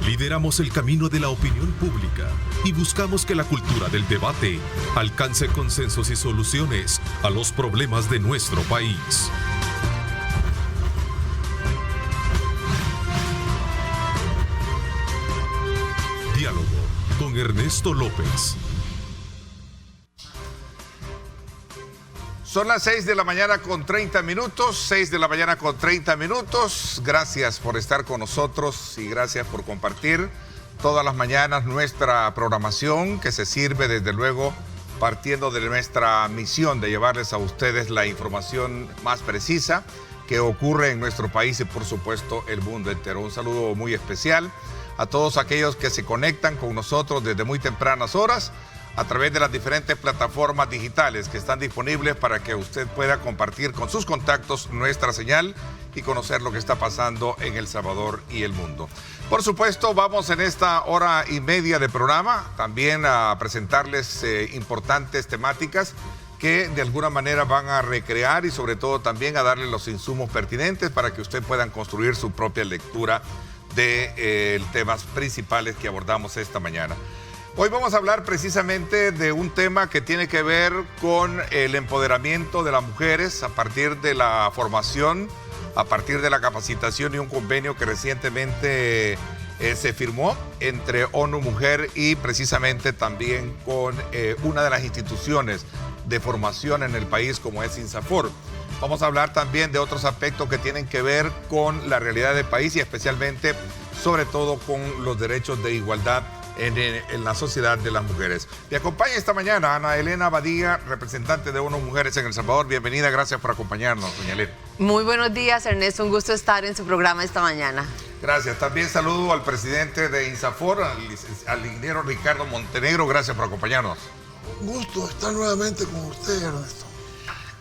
Lideramos el camino de la opinión pública y buscamos que la cultura del debate alcance consensos y soluciones a los problemas de nuestro país. Diálogo con Ernesto López. Son las 6 de la mañana con 30 minutos, 6 de la mañana con 30 minutos. Gracias por estar con nosotros y gracias por compartir todas las mañanas nuestra programación, que se sirve desde luego partiendo de nuestra misión de llevarles a ustedes la información más precisa que ocurre en nuestro país y por supuesto el mundo entero. Un saludo muy especial a todos aquellos que se conectan con nosotros desde muy tempranas horas a través de las diferentes plataformas digitales que están disponibles para que usted pueda compartir con sus contactos nuestra señal y conocer lo que está pasando en El Salvador y el mundo. Por supuesto, vamos en esta hora y media de programa también a presentarles importantes temáticas que de alguna manera van a recrear y sobre todo también a darle los insumos pertinentes para que usted pueda construir su propia lectura de temas principales que abordamos esta mañana. Hoy vamos a hablar precisamente de un tema que tiene que ver con el empoderamiento de las mujeres a partir de la formación, a partir de la capacitación y un convenio que recientemente se firmó entre ONU Mujer y precisamente también con una de las instituciones de formación en el país como es INSAFOR. Vamos a hablar también de otros aspectos que tienen que ver con la realidad del país y especialmente, sobre todo, con los derechos de igualdad en la sociedad de las mujeres. Me acompaña esta mañana Ana Elena Badía, representante de ONU Mujeres en El Salvador. Bienvenida, gracias por acompañarnos, doña Elena. Muy buenos días, Ernesto, un gusto estar en su programa esta mañana. Gracias. También saludo al presidente de INSAFOR, al ingeniero Ricardo Montenegro. Gracias por acompañarnos. Un gusto estar nuevamente con usted, Ernesto.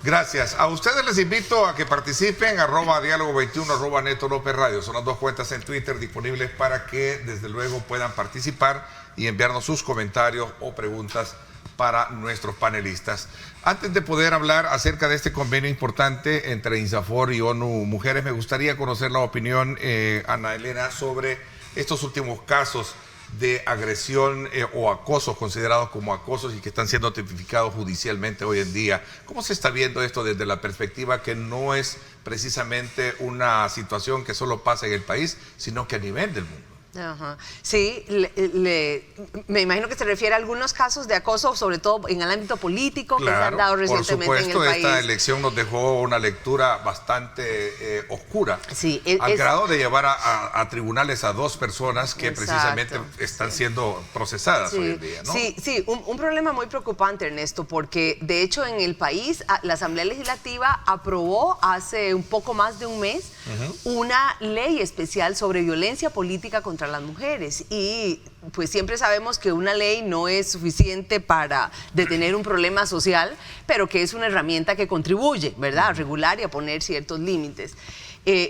Gracias. A ustedes les invito a que participen, @diálogo21, @Neto López Radio. Son las dos cuentas en Twitter disponibles para que desde luego puedan participar y enviarnos sus comentarios o preguntas para nuestros panelistas. Antes de poder hablar acerca de este convenio importante entre INSAFOR y ONU Mujeres, me gustaría conocer la opinión, Ana Elena, sobre estos últimos casos de agresión o acosos considerados como acosos y que están siendo tipificados judicialmente hoy en día. ¿Cómo se está viendo esto desde la perspectiva que no es precisamente una situación que solo pasa en el país, sino que a nivel del mundo? Ajá. Sí, me imagino que se refiere a algunos casos de acoso, sobre todo en el ámbito político, claro, que se han dado recientemente en el país. Por supuesto, esta elección nos dejó una lectura bastante oscura, sí, al grado de llevar a tribunales a dos personas que exacto, precisamente están siendo procesadas hoy en día, ¿no? Sí, un problema muy preocupante, Ernesto, porque de hecho en el país la Asamblea Legislativa aprobó hace un poco más de un mes una ley especial sobre violencia política contra las mujeres y pues siempre sabemos que una ley no es suficiente para detener un problema social, pero que es una herramienta que contribuye, ¿verdad?, a regular y a poner ciertos límites.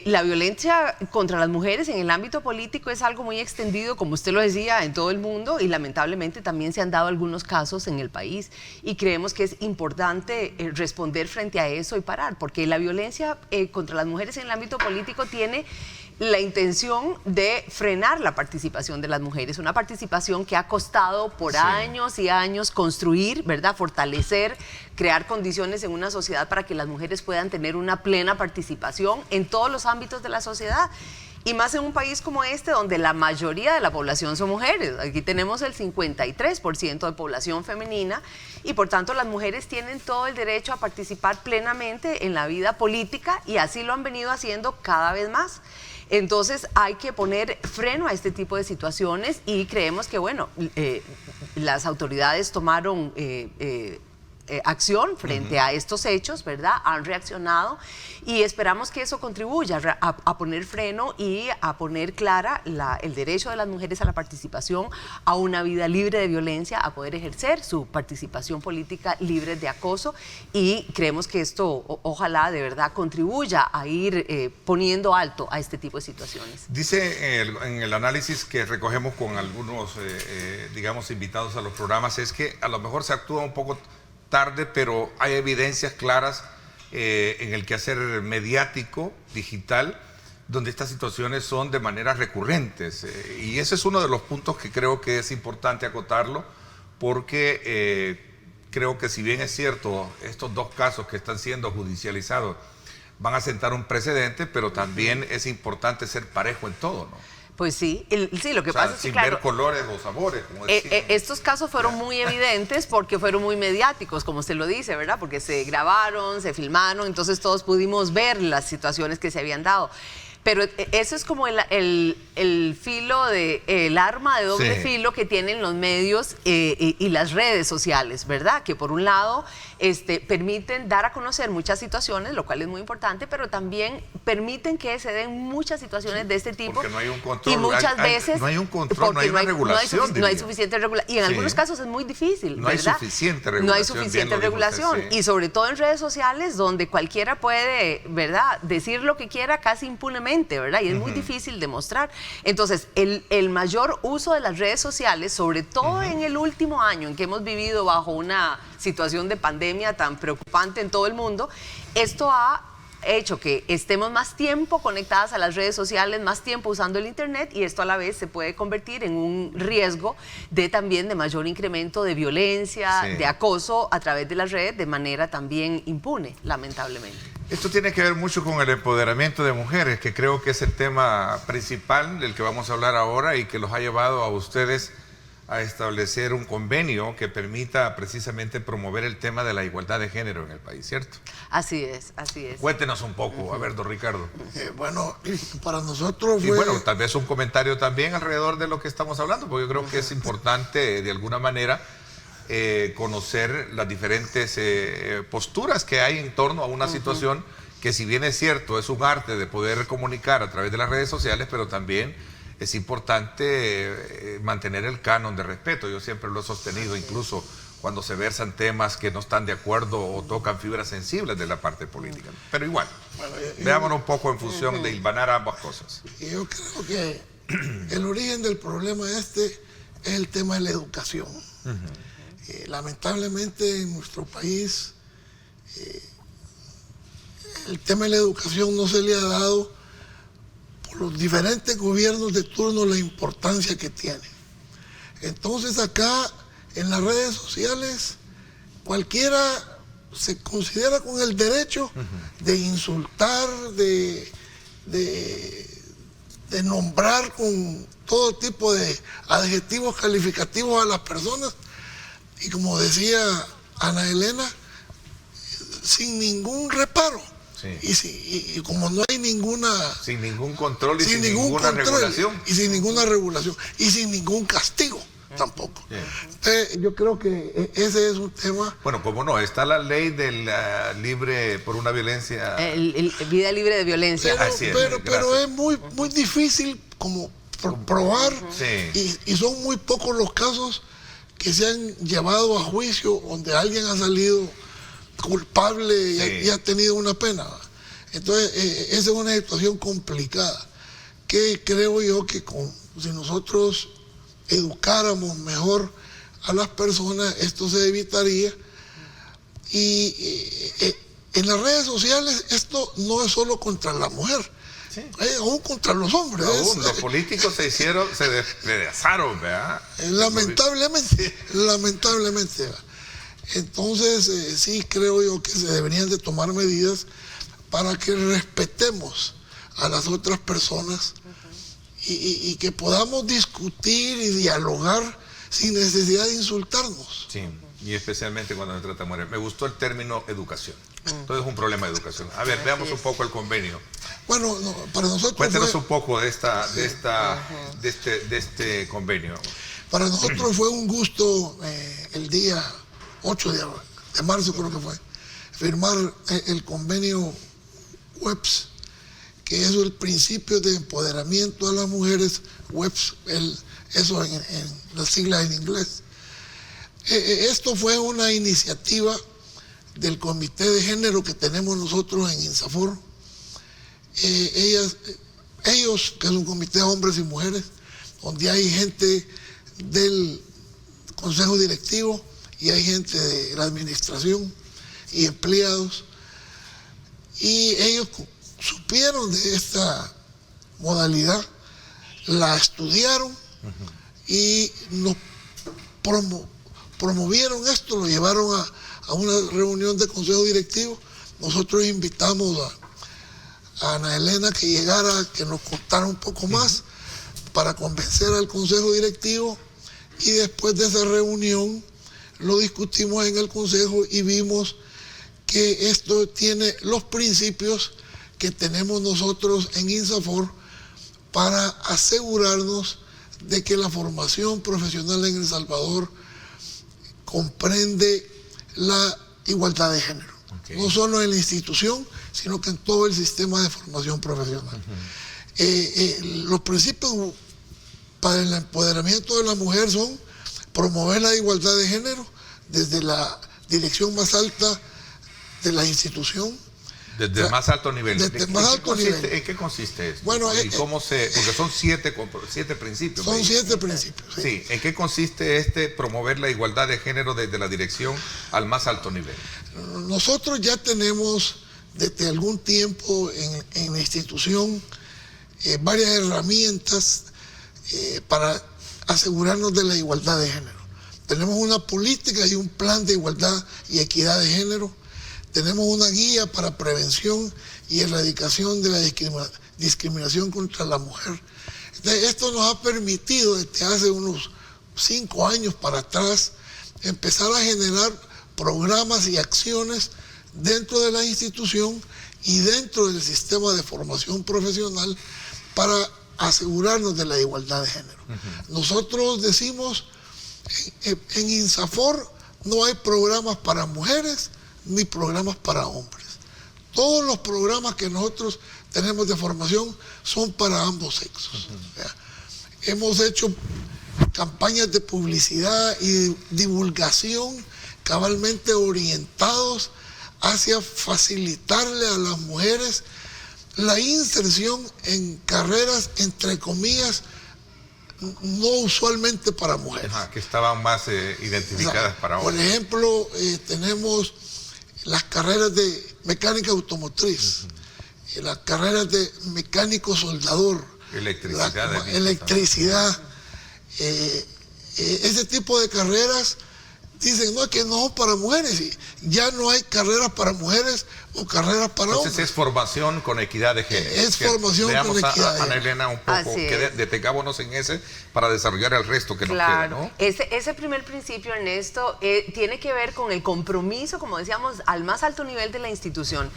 La violencia contra las mujeres en el ámbito político es algo muy extendido, como usted lo decía, en todo el mundo y lamentablemente también se han dado algunos casos en el país y creemos que es importante responder frente a eso y parar, porque la violencia contra las mujeres en el ámbito político tiene la intención de frenar la participación de las mujeres, una participación que ha costado por años y años construir, ¿verdad?, fortalecer, crear condiciones en una sociedad para que las mujeres puedan tener una plena participación en todos los ámbitos de la sociedad. Y más en un país como este, donde la mayoría de la población son mujeres. Aquí tenemos el 53% de población femenina y por tanto las mujeres tienen todo el derecho a participar plenamente en la vida política y así lo han venido haciendo cada vez más. Entonces hay que poner freno a este tipo de situaciones y creemos que, bueno, las autoridades tomaron acción frente a estos hechos, ¿verdad? Han reaccionado y esperamos que eso contribuya a poner freno y a poner clara el derecho de las mujeres a la participación, a una vida libre de violencia, a poder ejercer su participación política libre de acoso y creemos que esto ojalá de verdad contribuya a ir poniendo alto a este tipo de situaciones. Dice en el análisis que recogemos con algunos, digamos, invitados a los programas, es que a lo mejor se actúa un poco tarde, pero hay evidencias claras en el quehacer mediático, digital, donde estas situaciones son de manera recurrentes. Y ese es uno de los puntos que creo que es importante acotarlo, porque creo que si bien es cierto, estos dos casos que están siendo judicializados van a sentar un precedente, pero también es importante ser parejo en todo, ¿no? Pues sí, sí, lo que pasa es que, sin claro, ver colores o sabores, como decimos. Estos casos fueron muy evidentes porque fueron muy mediáticos, como usted lo dice, ¿verdad? Porque se grabaron, se filmaron, entonces todos pudimos ver las situaciones que se habían dado. Pero eso es como el filo el arma de doble filo que tienen los medios y las redes sociales, ¿verdad? Que por un lado permiten dar a conocer muchas situaciones, lo cual es muy importante, pero también permiten que se den muchas situaciones de este tipo. Porque no hay un control. Y muchas veces... No hay un control, no hay una regulación. No hay suficiente regulación. Y en algunos casos es muy difícil, no hay ¿verdad? suficiente regulación. No hay suficiente regulación. Y sobre todo en redes sociales, donde cualquiera puede, ¿verdad?, decir lo que quiera casi impunemente, ¿verdad? Y es muy difícil demostrar. Entonces, el mayor uso de las redes sociales, sobre todo en el último año en que hemos vivido bajo una situación de pandemia tan preocupante en todo el mundo, esto ha hecho que estemos más tiempo conectadas a las redes sociales, más tiempo usando el internet, y esto a la vez se puede convertir en un riesgo también de mayor incremento de violencia, de acoso a través de las redes de manera también impune, lamentablemente. Esto tiene que ver mucho con el empoderamiento de mujeres, que creo que es el tema principal del que vamos a hablar ahora y que los ha llevado a ustedes a establecer un convenio que permita precisamente promover el tema de la igualdad de género en el país, ¿cierto? Así es, así es. Cuéntenos un poco, a ver, don Ricardo. Bueno, para nosotros fue... Y bueno, tal vez un comentario también alrededor de lo que estamos hablando, porque yo creo que es importante de alguna manera conocer las diferentes posturas que hay en torno a una situación que, si bien es cierto, es un arte de poder comunicar a través de las redes sociales, pero también es importante mantener el canon de respeto. Yo siempre lo he sostenido, incluso cuando se versan temas que no están de acuerdo o tocan fibras sensibles de la parte política. Pero igual, veámonos un poco en función de hilvanar ambas cosas. Yo creo que el origen del problema es el tema de la educación. Lamentablemente en nuestro país el tema de la educación no se le ha dado por los diferentes gobiernos de turno la importancia que tiene. Entonces acá en las redes sociales cualquiera se considera con el derecho de insultar, de nombrar con todo tipo de adjetivos calificativos a las personas, y como decía Ana Elena, sin ningún reparo. Y como no hay ninguna... Sin ningún control y sin ninguna regulación. Y sin ninguna regulación. Y sin ningún castigo tampoco. Entonces, yo creo que ese es un tema... Bueno, cómo no, está la ley del libre por una violencia... vida libre de violencia. Pero es muy difícil como probar, y son muy pocos los casos que se han llevado a juicio donde alguien ha salido culpable y ha tenido una pena. Entonces, esa es una situación complicada que creo yo que si nosotros educáramos mejor a las personas, esto se evitaría. Y en las redes sociales esto no es solo contra la mujer, aún contra los hombres. Aún los políticos se despedazaron, ¿verdad? Lamentablemente. Entonces, sí creo yo que se deberían de tomar medidas para que respetemos a las otras personas y que podamos discutir y dialogar sin necesidad de insultarnos. Sí, y especialmente cuando se trata de mujeres. Me gustó el término educación. Entonces es un problema de educación. A ver, veamos un poco el convenio. Bueno, para nosotros... Cuéntanos un poco de este convenio. Para nosotros fue un gusto el día 8 de marzo, creo que fue, firmar el convenio WEPS, que es el principio de empoderamiento a las mujeres, WEPS, eso en las siglas en inglés. Esto fue una iniciativa del Comité de Género que tenemos nosotros en INSAFOR. Ellos, que es un comité de hombres y mujeres, donde hay gente del consejo directivo y hay gente de la administración y empleados, y ellos supieron de modalidad, la estudiaron y nos promovieron esto, lo llevaron a una reunión de consejo directivo. Nosotros invitamos a Ana Elena que llegara, que nos contara un poco más para convencer al consejo directivo, y después de esa reunión lo discutimos en el consejo y vimos que esto tiene los principios que tenemos nosotros en INSAFORP para asegurarnos de que la formación profesional en El Salvador comprende la igualdad de género. No solo en la institución, sino que en todo el sistema de formación profesional. Los principios para el empoderamiento de la mujer son promover la igualdad de género desde la dirección más alta de la institución. Desde el más alto nivel. Desde el más alto nivel. ¿En qué consiste esto? Bueno, ¿Y cómo porque son siete principios. Son 7 principios. Sí. ¿En qué consiste promover la igualdad de género desde la dirección al más alto nivel? Nosotros ya tenemos desde algún tiempo en la institución varias herramientas para asegurarnos de la igualdad de género. Tenemos una política y un plan de igualdad y equidad de género. Tenemos una guía para prevención y erradicación de la discriminación contra la mujer. Entonces, esto nos ha permitido desde hace unos 5 años para atrás empezar a generar programas y acciones dentro de la institución y dentro del sistema de formación profesional para asegurarnos de la igualdad de género. Nosotros decimos, en INSAFORP no hay programas para mujeres ni programas para hombres. Todos los programas que nosotros tenemos de formación son para ambos sexos. Hemos hecho campañas de publicidad y divulgación cabalmente orientados hacia facilitarle a las mujeres la inserción en carreras, entre comillas, no usualmente para mujeres. Que estaban más identificadas para hombres. Por ejemplo, tenemos las carreras de mecánica automotriz, las carreras de mecánico soldador, electricidad, ese tipo de carreras. Dicen, no, que no para mujeres, y ya no hay carreras para mujeres o carreras para hombres. Entonces es formación con equidad de género. Es formación con equidad de género. Ana Elena, un poco, que detengámonos en ese para desarrollar el resto que nos queda, ¿no? Ese primer principio, Ernesto, tiene que ver con el compromiso, como decíamos, al más alto nivel de la institución.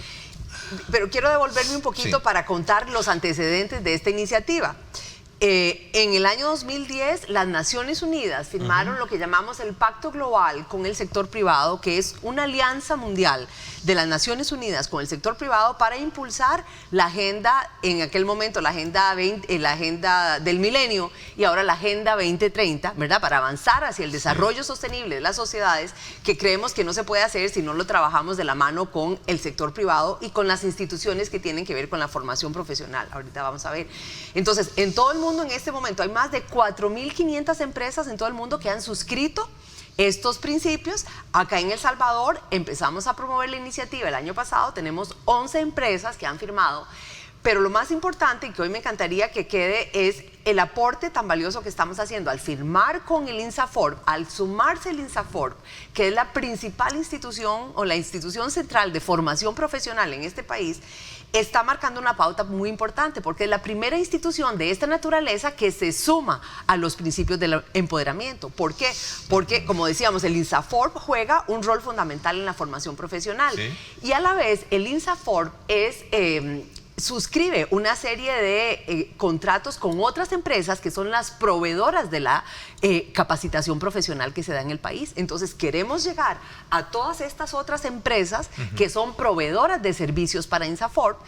Pero quiero devolverme un poquito para contar los antecedentes de esta iniciativa. En el año 2010, las Naciones Unidas firmaron lo que llamamos el Pacto Global con el sector privado, que es una alianza mundial de las Naciones Unidas con el sector privado para impulsar la agenda, en aquel momento la agenda del milenio y ahora la agenda 2030, ¿verdad? Para avanzar hacia el desarrollo sostenible de las sociedades, que creemos que no se puede hacer si no lo trabajamos de la mano con el sector privado y con las instituciones que tienen que ver con la formación profesional. Ahorita vamos a ver. Entonces, en todo el mundo en este momento hay más de 4.500 empresas en todo el mundo que han suscrito estos principios. Acá en El Salvador empezamos a promover la iniciativa el año pasado, tenemos 11 empresas que han firmado, pero lo más importante y que hoy me encantaría que quede es el aporte tan valioso que estamos haciendo al firmar con el INSAFORP, al sumarse el INSAFORP, que es la principal institución o la institución central de formación profesional en este país. Está marcando una pauta muy importante porque es la primera institución de esta naturaleza que se suma a los principios del empoderamiento. ¿Por qué? Porque, como decíamos, el INSAFORP juega un rol fundamental en la formación profesional. Y a la vez, el INSAFORP suscribe una serie de contratos con otras empresas que son las proveedoras de la capacitación profesional que se da en el país. Entonces queremos llegar a todas estas otras empresas que son proveedoras de servicios para INSAFORP,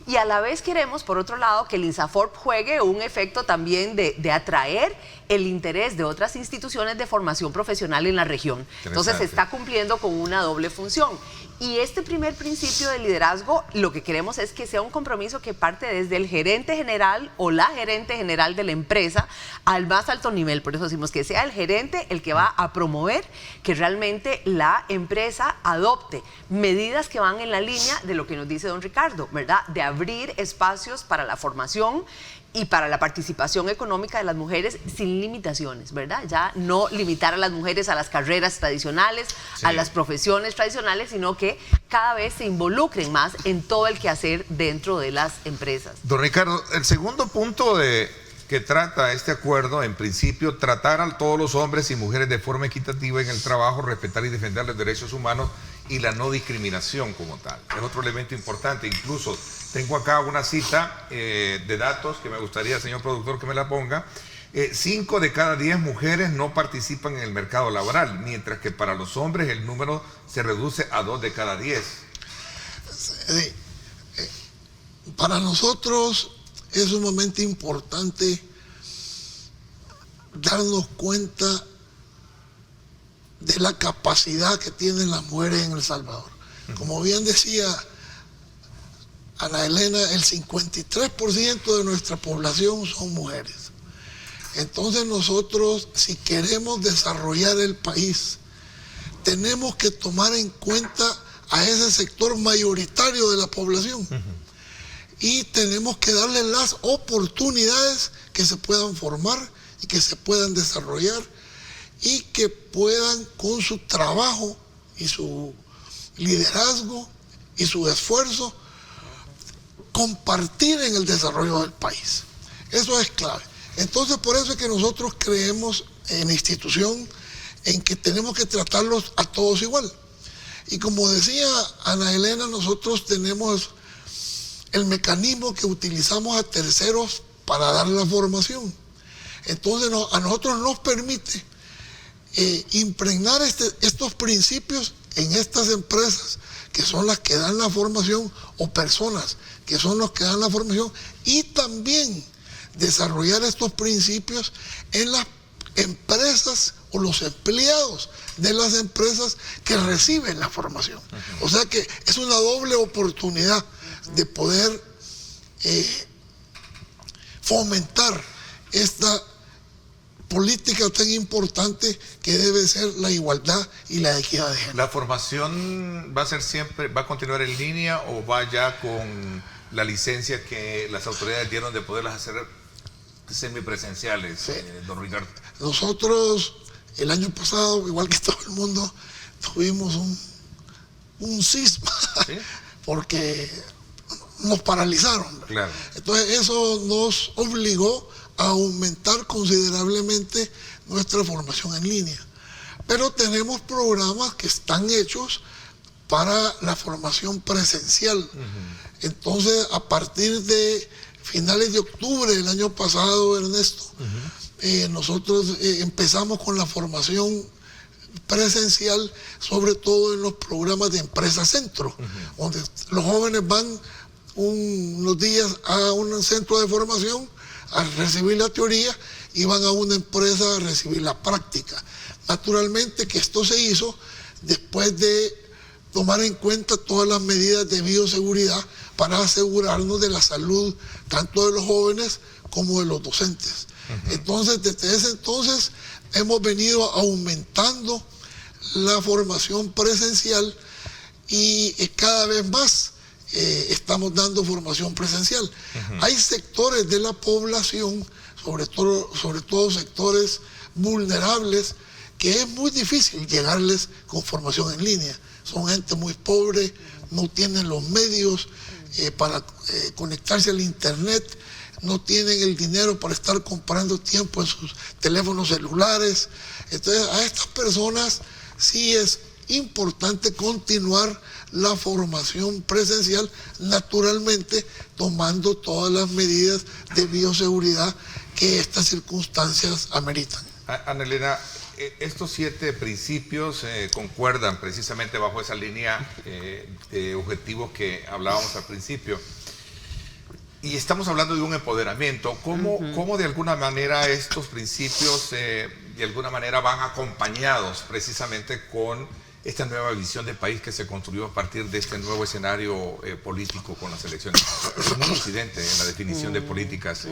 y a la vez queremos, por otro lado, que el INSAFORP juegue un efecto también de atraer el interés de otras instituciones de formación profesional en la región. Entonces se está cumpliendo con una doble función. Y este primer principio de liderazgo, lo que queremos es que sea un compromiso que parte desde el gerente general o la gerente general de la empresa al más alto nivel. Por eso decimos que sea el gerente el que va a promover que realmente la empresa adopte medidas que van en la línea de lo que nos dice don Ricardo, ¿verdad? De abrir espacios para la formación y para la participación económica de las mujeres sin limitaciones, ¿verdad? Ya no limitar a las mujeres a las carreras tradicionales, a las profesiones tradicionales, sino que cada vez se involucren más en todo el quehacer dentro de las empresas. Don Ricardo, el segundo punto que trata este acuerdo, en principio, tratar a todos los hombres y mujeres de forma equitativa en el trabajo, respetar y defender los derechos humanos y la no discriminación como tal. Es otro elemento importante. Incluso tengo acá una cita de datos que me gustaría, señor productor, que me la ponga. 5 de cada 10 mujeres no participan en el mercado laboral, mientras que para los hombres el número se reduce a 2 de cada 10. Para nosotros es sumamente importante darnos cuenta de la capacidad que tienen las mujeres en El Salvador. Como bien decía Ana Elena, el 53% de nuestra población son mujeres. Entonces nosotros, si queremos desarrollar el país, tenemos que tomar en cuenta a ese sector mayoritario de la población. Y tenemos que darle las oportunidades que se puedan formar y que se puedan desarrollar y que puedan, con su trabajo y su liderazgo y su esfuerzo, compartir en el desarrollo del país. Eso es clave. Entonces, por eso es que nosotros creemos en la institución en que tenemos que tratarlos a todos igual. Y como decía Ana Elena, nosotros tenemos el mecanismo que utilizamos a terceros para dar la formación. Entonces a nosotros nos permite impregnar estos principios en estas empresas que son las que dan la formación, o personas que son los que dan la formación, y también desarrollar estos principios en las empresas o los empleados de las empresas que reciben la formación. O sea que es una doble oportunidad de poder fomentar esta política tan importante que debe ser la igualdad y la equidad de género. ¿La formación va a ser siempre, va a continuar en línea o va ya con la licencia que las autoridades dieron de poderlas hacer semipresenciales, don Ricardo? Nosotros el año pasado, igual que todo el mundo, tuvimos un cisma, ¿sí? Porque nos paralizaron. Claro. Entonces eso nos obligó a aumentar considerablemente nuestra formación en línea. Pero tenemos programas que están hechos para la formación presencial. Entonces, a partir de finales de octubre del año pasado, Ernesto, nosotros empezamos con la formación presencial, sobre todo en los programas de Empresa Centro, donde los jóvenes van unos días a un centro de formación a recibir la teoría y van a una empresa a recibir la práctica. Naturalmente que esto se hizo después de tomar en cuenta todas las medidas de bioseguridad para asegurarnos de la salud tanto de los jóvenes como de los docentes. Entonces, desde ese entonces hemos venido aumentando la formación presencial y cada vez más estamos dando formación presencial. Hay sectores de la población, sobre todo sectores vulnerables, que es muy difícil llegarles con formación en línea. Son gente muy pobre, no tienen los medios para conectarse al internet, no tienen el dinero para estar comprando tiempo en sus teléfonos celulares. Entonces, a estas personas sí es importante continuar la formación presencial, naturalmente tomando todas las medidas de bioseguridad que estas circunstancias ameritan. Ana Elena, estos 7 principios concuerdan precisamente bajo esa línea de objetivos que hablábamos al principio. Y estamos hablando de un empoderamiento. ¿Cómo de alguna manera estos principios de alguna manera van acompañados precisamente con esta nueva visión de país que se construyó a partir de este nuevo escenario político con las elecciones? Es un incidente en la definición de políticas,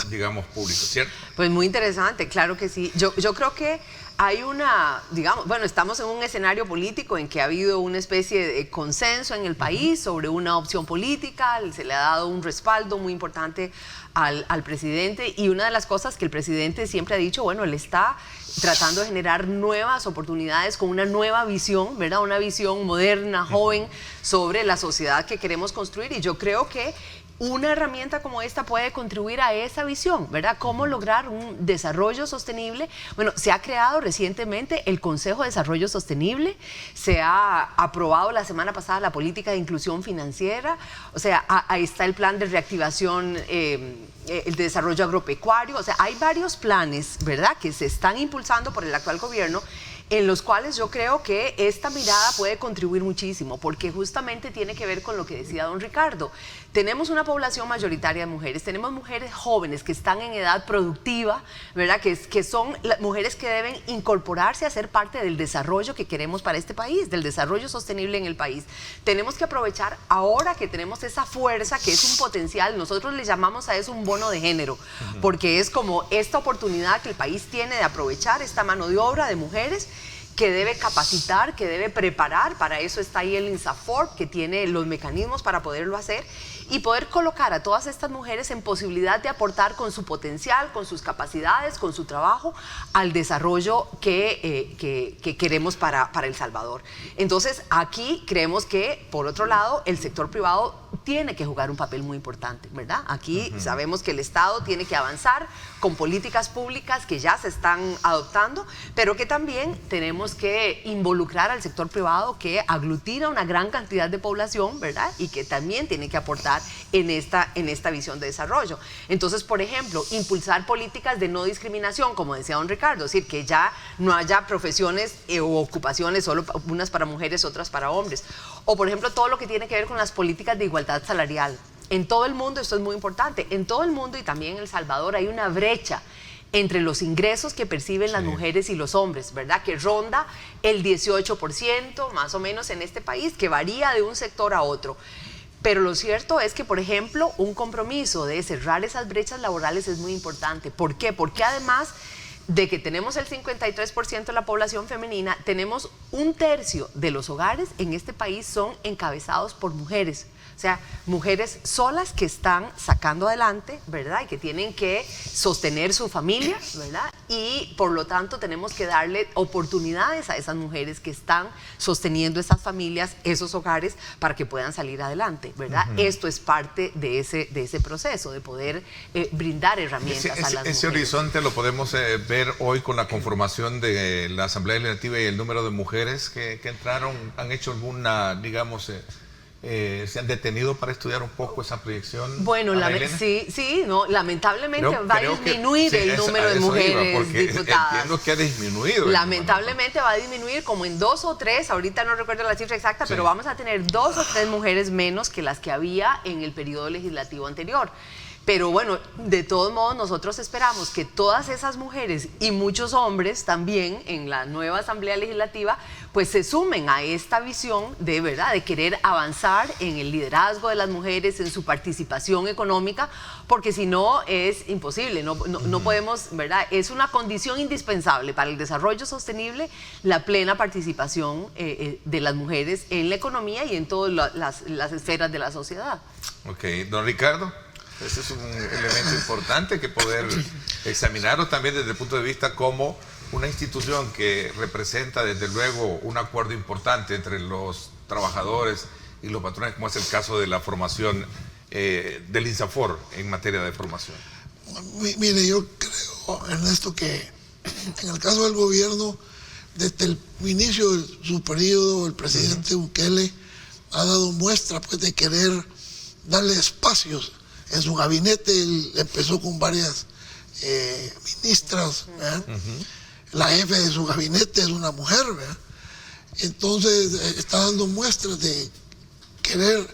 digamos, públicas, ¿cierto? Pues muy interesante, claro que sí. Yo creo que hay una, digamos, bueno, estamos en un escenario político en que ha habido una especie de consenso en el país sobre una opción política, se le ha dado un respaldo muy importante al presidente, y una de las cosas que el presidente siempre ha dicho, bueno, él está tratando de generar nuevas oportunidades con una nueva visión, ¿verdad? Una visión moderna, joven, sobre la sociedad que queremos construir, y yo creo que una herramienta como esta puede contribuir a esa visión, ¿verdad? ¿Cómo lograr un desarrollo sostenible? Bueno, se ha creado recientemente el Consejo de Desarrollo Sostenible, se ha aprobado la semana pasada la política de inclusión financiera, o sea, ahí está el plan de reactivación, el de desarrollo agropecuario, o sea, hay varios planes, ¿verdad?, que se están impulsando por el actual gobierno, en los cuales yo creo que esta mirada puede contribuir muchísimo, porque justamente tiene que ver con lo que decía don Ricardo. Tenemos una población mayoritaria de mujeres, tenemos mujeres jóvenes que están en edad productiva, ¿verdad? Que son las mujeres que deben incorporarse a ser parte del desarrollo que queremos para este país, del desarrollo sostenible en el país. Tenemos que aprovechar ahora que tenemos esa fuerza, que es un potencial, nosotros le llamamos a eso un bono de género, porque es como esta oportunidad que el país tiene de aprovechar esta mano de obra de mujeres que debe capacitar, que debe preparar. Para eso está ahí el INSAFORP, que tiene los mecanismos para poderlo hacer, y poder colocar a todas estas mujeres en posibilidad de aportar con su potencial, con sus capacidades, con su trabajo, al desarrollo que queremos para El Salvador. Entonces, aquí creemos que, por otro lado, el sector privado tiene que jugar un papel muy importante, ¿verdad? Aquí sabemos que el Estado tiene que avanzar con políticas públicas que ya se están adoptando, pero que también tenemos que involucrar al sector privado, que aglutina una gran cantidad de población, ¿verdad? Y que también tiene que aportar en esta visión de desarrollo. Entonces, por ejemplo, impulsar políticas de no discriminación, como decía don Ricardo, es decir, que ya no haya profesiones o ocupaciones solo unas para mujeres, otras para hombres. O, por ejemplo, todo lo que tiene que ver con las políticas de igualdad salarial. En todo el mundo, esto es muy importante, en todo el mundo y también en El Salvador hay una brecha entre los ingresos que perciben las mujeres y los hombres, ¿verdad? Que ronda el 18% más o menos en este país, que varía de un sector a otro. Pero lo cierto es que, por ejemplo, un compromiso de cerrar esas brechas laborales es muy importante. ¿Por qué? Porque además de que tenemos el 53% de la población femenina, tenemos 1/3 de los hogares en este país son encabezados por mujeres. O sea, mujeres solas que están sacando adelante, ¿verdad? Y que tienen que sostener su familia, ¿verdad? Y por lo tanto tenemos que darle oportunidades a esas mujeres que están sosteniendo esas familias, esos hogares, para que puedan salir adelante, ¿verdad? Esto es parte de ese proceso, de poder brindar herramientas a las mujeres. Ese horizonte lo podemos ver hoy con la conformación de la Asamblea Legislativa y el número de mujeres que entraron. ¿Han hecho alguna, digamos... se han detenido para estudiar un poco esa proyección? Bueno, lamentablemente va a disminuir el número de mujeres diputadas. Entiendo que ha disminuido. Lamentablemente va a disminuir como en 2 o 3, ahorita no recuerdo la cifra exacta, pero vamos a tener 2 o 3 mujeres menos que las que había en el periodo legislativo anterior. Pero bueno, de todos modos nosotros esperamos que todas esas mujeres y muchos hombres también en la nueva Asamblea Legislativa pues se sumen a esta visión de verdad, de querer avanzar en el liderazgo de las mujeres, en su participación económica, porque si no es imposible, no podemos, ¿verdad? Es una condición indispensable para el desarrollo sostenible la plena participación de las mujeres en la economía y en todas las esferas de la sociedad. Ok, don Ricardo. Ese es un elemento importante que poder examinarlo también desde el punto de vista como una institución que representa desde luego un acuerdo importante entre los trabajadores y los patrones, como es el caso de la formación del INSAFOR en materia de formación. Mire, yo creo, Ernesto, que en el caso del gobierno, desde el inicio de su periodo, el presidente Bukele ha dado muestra pues, de querer darle espacios. En su gabinete él empezó con varias ministras, ¿verdad? La jefe de su gabinete es una mujer, ¿verdad? Entonces está dando muestras de querer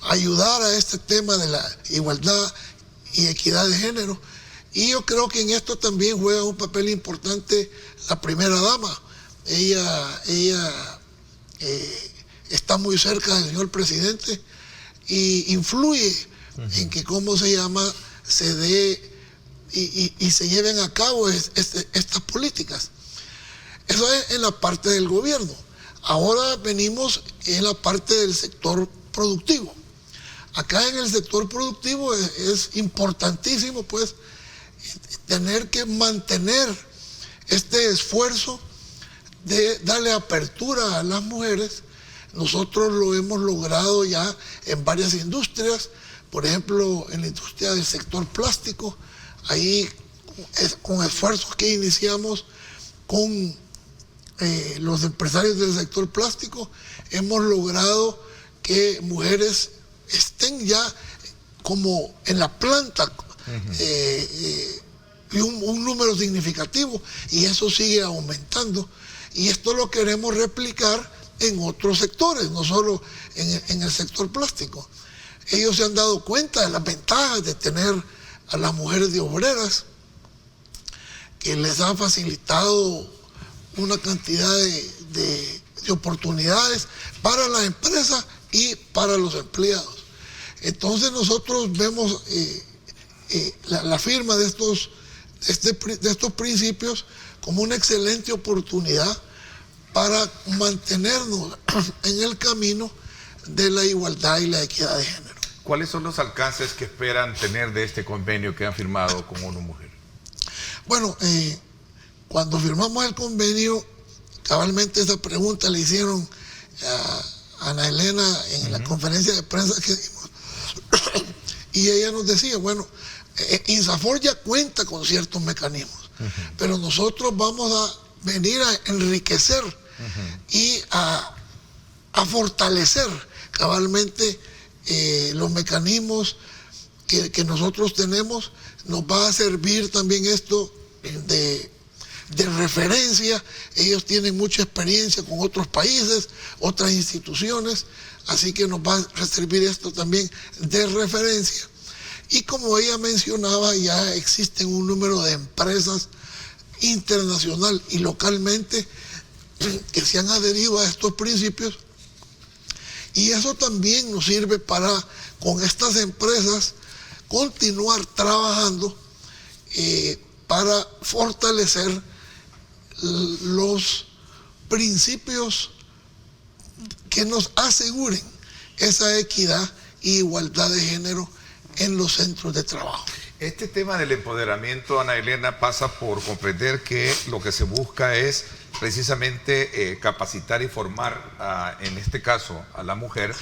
ayudar a este tema de la igualdad y equidad de género. Y yo creo que en esto también juega un papel importante la primera dama. Ella está muy cerca del señor presidente y influye en que se dé y se lleven a cabo estas políticas. Eso es en la parte del gobierno. Ahora venimos en la parte del sector productivo. Acá en el sector productivo es importantísimo, pues, tener que mantener este esfuerzo de darle apertura a las mujeres. Nosotros lo hemos logrado ya en varias industrias, por ejemplo, en la industria del sector plástico, ahí con esfuerzos que iniciamos con los empresarios del sector plástico, hemos logrado que mujeres estén ya como en la planta, y un número significativo, y eso sigue aumentando, y esto lo queremos replicar en otros sectores, no solo en el sector plástico. Ellos se han dado cuenta de las ventajas de tener a las mujeres de obreras, que les ha facilitado una cantidad de oportunidades para la empresa y para los empleados. Entonces nosotros vemos la firma de estos principios como una excelente oportunidad para mantenernos en el camino de la igualdad y la equidad de género. ¿Cuáles son los alcances que esperan tener de este convenio que han firmado con ONU Mujer? Bueno, cuando firmamos el convenio, cabalmente esa pregunta le hicieron a Ana Elena en la conferencia de prensa que dimos, y ella nos decía, bueno, INSAFORP ya cuenta con ciertos mecanismos, pero nosotros vamos a venir a enriquecer y a fortalecer cabalmente los mecanismos que nosotros tenemos. Nos va a servir también esto de referencia. Ellos tienen mucha experiencia con otros países, otras instituciones, así que nos va a servir esto también de referencia. Y como ella mencionaba, ya existen un número de empresas internacional y localmente que se han adherido a estos principios, y eso también nos sirve para, con estas empresas, continuar trabajando para fortalecer los principios que nos aseguren esa equidad e igualdad de género en los centros de trabajo. Este tema del empoderamiento, Ana Elena, pasa por comprender que lo que se busca es precisamente capacitar y formar, en este caso, a la mujer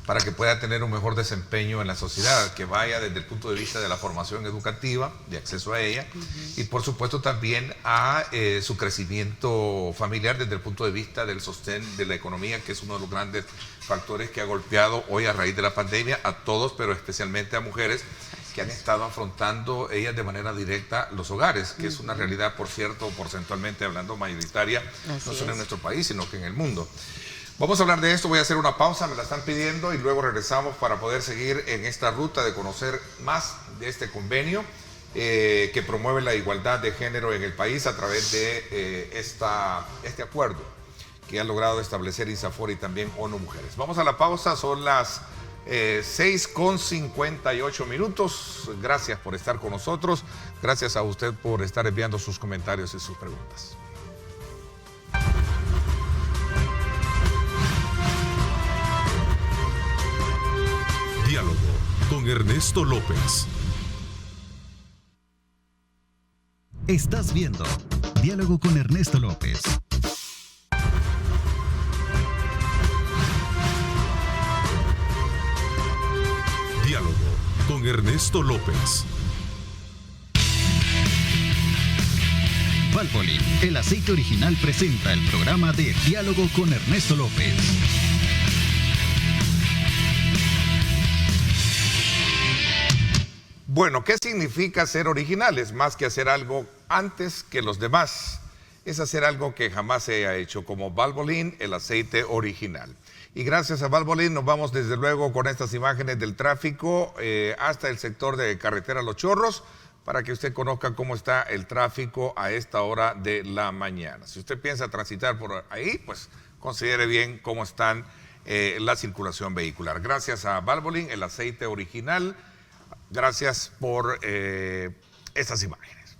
para que pueda tener un mejor desempeño en la sociedad, que vaya desde el punto de vista de la formación educativa, de acceso a ella, y por supuesto también a su crecimiento familiar desde el punto de vista del sostén de la economía, que es uno de los grandes factores que ha golpeado hoy a raíz de la pandemia a todos, pero especialmente a mujeres que han estado afrontando ellas de manera directa los hogares, que es una realidad, por cierto, porcentualmente hablando, mayoritaria, no solo en nuestro país, sino que en el mundo. Vamos a hablar de esto, voy a hacer una pausa, me la están pidiendo, y luego regresamos para poder seguir en esta ruta de conocer más de este convenio que promueve la igualdad de género en el país a través de este acuerdo que ha logrado establecer INSAFORP y también ONU Mujeres. Vamos a la pausa, son las 6:58. Gracias por estar con nosotros, gracias a usted por estar enviando sus comentarios y sus preguntas. Diálogo con Ernesto López. Estás viendo Diálogo con Ernesto López. Diálogo con Ernesto López. Valvoline, el aceite original, presenta el programa de Diálogo con Ernesto López. Bueno, ¿qué significa ser originales? Más que hacer algo antes que los demás, es hacer algo que jamás se haya hecho, como Valvoline, el aceite original. Y gracias a Valvoline nos vamos desde luego con estas imágenes del tráfico hasta el sector de carretera Los Chorros, para que usted conozca cómo está el tráfico a esta hora de la mañana. Si usted piensa transitar por ahí, pues considere bien cómo están la circulación vehicular. Gracias a Valvoline, el aceite original. Gracias por estas imágenes.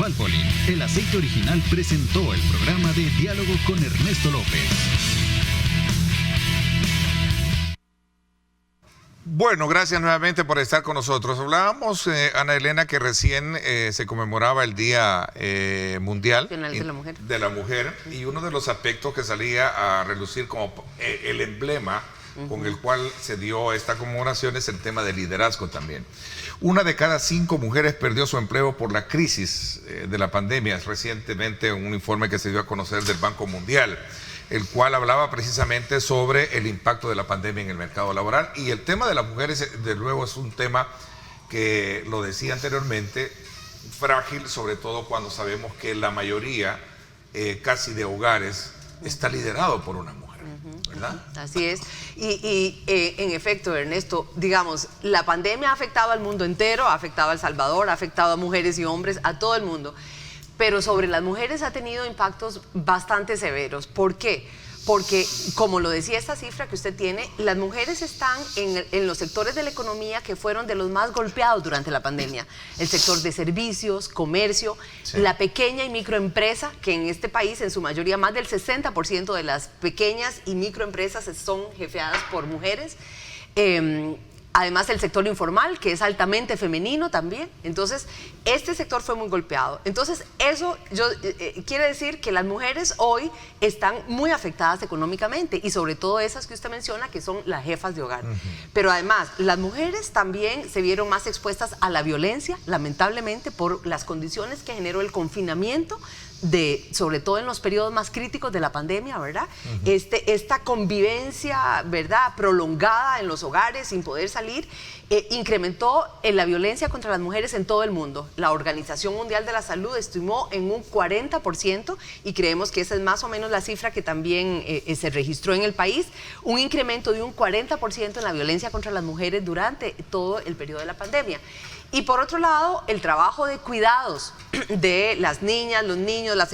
Valvoline, el aceite original, presentó el programa de Diálogo con Ernesto López. Bueno, gracias nuevamente por estar con nosotros. Hablábamos, Ana Elena, que recién se conmemoraba el Día Mundial de la Mujer, y uno de los aspectos que salía a relucir como el emblema con el cual se dio esta conmemoración es el tema del liderazgo también. 1 de cada 5 mujeres perdió su empleo por la crisis de la pandemia. recientemente un informe que se dio a conocer del Banco Mundial, el cual hablaba precisamente sobre el impacto de la pandemia en el mercado laboral. Y el tema de las mujeres, de luego, es un tema que, lo decía anteriormente, frágil, sobre todo cuando sabemos que la mayoría casi de hogares está liderado por una mujer, ¿verdad? Así es. Y en efecto, Ernesto, digamos, la pandemia ha afectado al mundo entero, ha afectado a El Salvador, ha afectado a mujeres y hombres, a todo el mundo. Pero sobre las mujeres ha tenido impactos bastante severos. ¿Por qué? Porque, como lo decía esta cifra que usted tiene, las mujeres están en los sectores de la economía que fueron de los más golpeados durante la pandemia. El sector de servicios, comercio, sí, la pequeña y microempresa, que en este país, en su mayoría, más del 60% de las pequeñas y microempresas son jefeadas por mujeres. Además, el sector informal, que es altamente femenino también. Entonces, este sector fue muy golpeado. Entonces, eso quiere decir que las mujeres hoy están muy afectadas económicamente, y sobre todo esas que usted menciona, que son las jefas de hogar. Pero además, las mujeres también se vieron más expuestas a la violencia, lamentablemente, por las condiciones que generó el confinamiento, sobre todo en los periodos más críticos de la pandemia, ¿verdad? Esta convivencia, ¿verdad?, prolongada en los hogares sin poder salir, incrementó la violencia contra las mujeres en todo el mundo. La Organización Mundial de la Salud estimó en un 40%, y creemos que esa es más o menos la cifra que también se registró en el país, un incremento de un 40% en la violencia contra las mujeres durante todo el periodo de la pandemia. Y por otro lado, el trabajo de cuidados de las niñas, los niños, las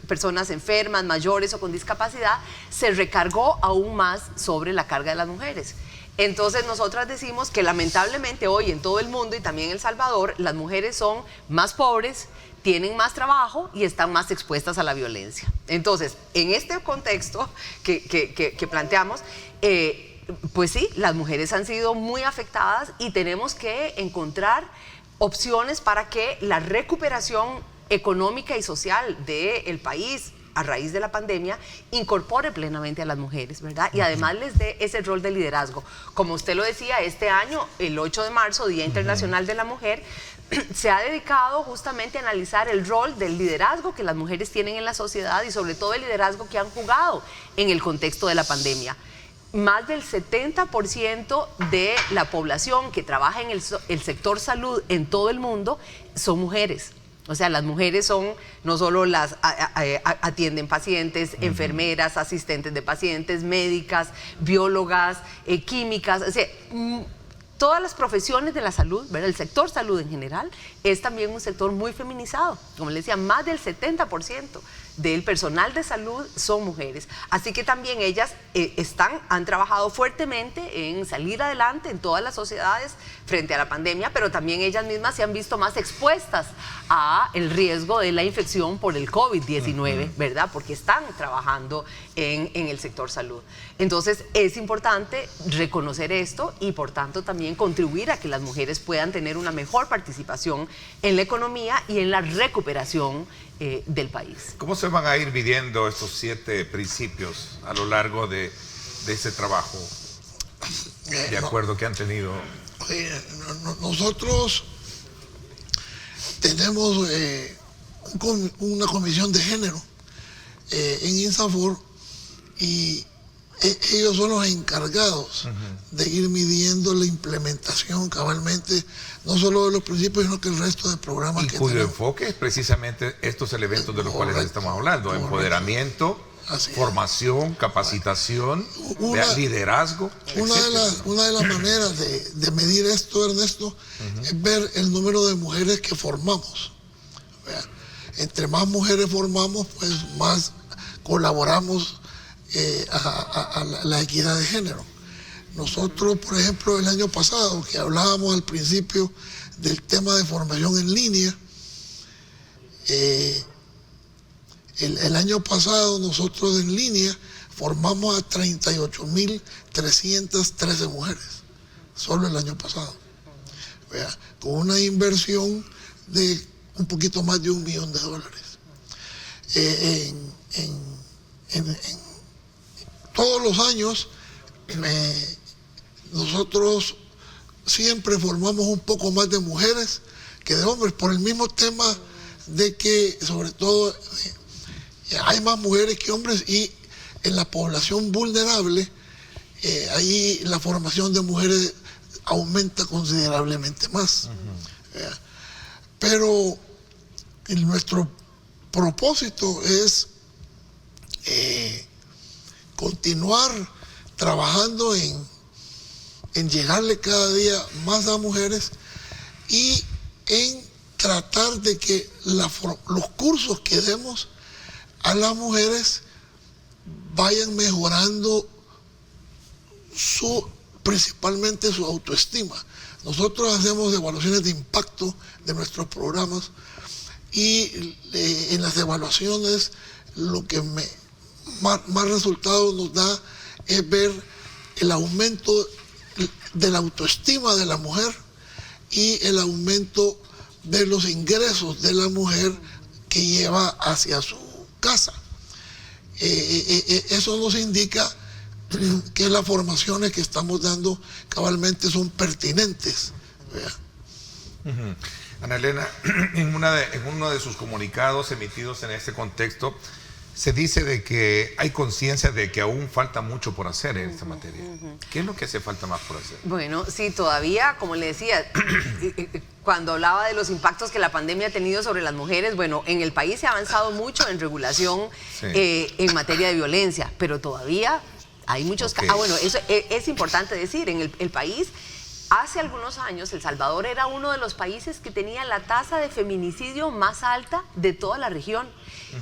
personas enfermas, mayores o con discapacidad, se recargó aún más sobre la carga de las mujeres. Entonces, nosotras decimos que lamentablemente hoy en todo el mundo y también en El Salvador, las mujeres son más pobres, tienen más trabajo y están más expuestas a la violencia. Entonces, en este contexto que planteamos, pues sí, las mujeres han sido muy afectadas, y tenemos que encontrar opciones para que la recuperación económica y social del país a raíz de la pandemia incorpore plenamente a las mujeres, ¿verdad? Y además les dé ese rol de liderazgo. Como usted lo decía, este año, el 8 de marzo, Día Internacional de la Mujer, se ha dedicado justamente a analizar el rol del liderazgo que las mujeres tienen en la sociedad, y sobre todo el liderazgo que han jugado en el contexto de la pandemia. Más del 70% de la población que trabaja en el sector salud en todo el mundo son mujeres. O sea, las mujeres son, no solo las atienden pacientes, enfermeras, asistentes de pacientes, médicas, biólogas, químicas, o sea, todas las profesiones de la salud, ¿verdad? El sector salud en general es también un sector muy feminizado. Como les decía, más del 70% del personal de salud son mujeres. Así que también ellas han trabajado fuertemente en salir adelante en todas las sociedades frente a la pandemia, pero también ellas mismas se han visto más expuestas a el riesgo de la infección por el COVID-19, ¿verdad? Porque están trabajando en el sector salud. Entonces, es importante reconocer esto y, por tanto, también contribuir a que las mujeres puedan tener una mejor participación en la economía y en la recuperación del país. ¿Cómo se van a ir midiendo estos 7 principios a lo largo de ese trabajo de acuerdo que han tenido? Nosotros tenemos una comisión de género en INSAFOR, y ellos son los encargados de ir midiendo la implementación cabalmente, no solo de los principios, sino que el resto de programas que cuyo tenemos. enfoque es precisamente estos elementos de los cuales estamos hablando: empoderamiento, formación, capacitación, liderazgo. Una de las maneras de medir esto, Ernesto, es ver el número de mujeres que formamos. Entre más mujeres formamos, pues más colaboramos a la equidad de género. Nosotros, por ejemplo, el año pasado, que hablábamos al principio del tema de formación en línea, El año pasado nosotros en línea formamos a 38.313 mujeres, solo el año pasado. ¿Vea? Con una inversión de un poquito más de $1 millón. Todos los años nosotros siempre formamos un poco más de mujeres que de hombres, por el mismo tema de que sobre todo hay más mujeres que hombres, y en la población vulnerable ahí la formación de mujeres aumenta considerablemente más. Pero nuestro propósito es continuar trabajando en llegarle cada día más a mujeres y en tratar de que los cursos que demos a las mujeres vayan mejorando principalmente su autoestima. Nosotros hacemos evaluaciones de impacto de nuestros programas y en las evaluaciones lo que más resultados nos da es ver el aumento de la autoestima de la mujer y el aumento de los ingresos de la mujer que lleva hacia su casa. Eso nos indica que las formaciones que estamos dando cabalmente son pertinentes. Ana Elena, en uno de sus comunicados emitidos en este contexto, se dice de que hay conciencia de que aún falta mucho por hacer en esta materia. ¿Qué es lo que hace falta más por hacer? Bueno, sí, todavía, como le decía, cuando hablaba de los impactos que la pandemia ha tenido sobre las mujeres, bueno, en el país se ha avanzado mucho en regulación en materia de violencia, pero todavía hay muchos casos. Bueno, eso es importante decir, en el país, hace algunos años, El Salvador era uno de los países que tenía la tasa de feminicidio más alta de toda la región.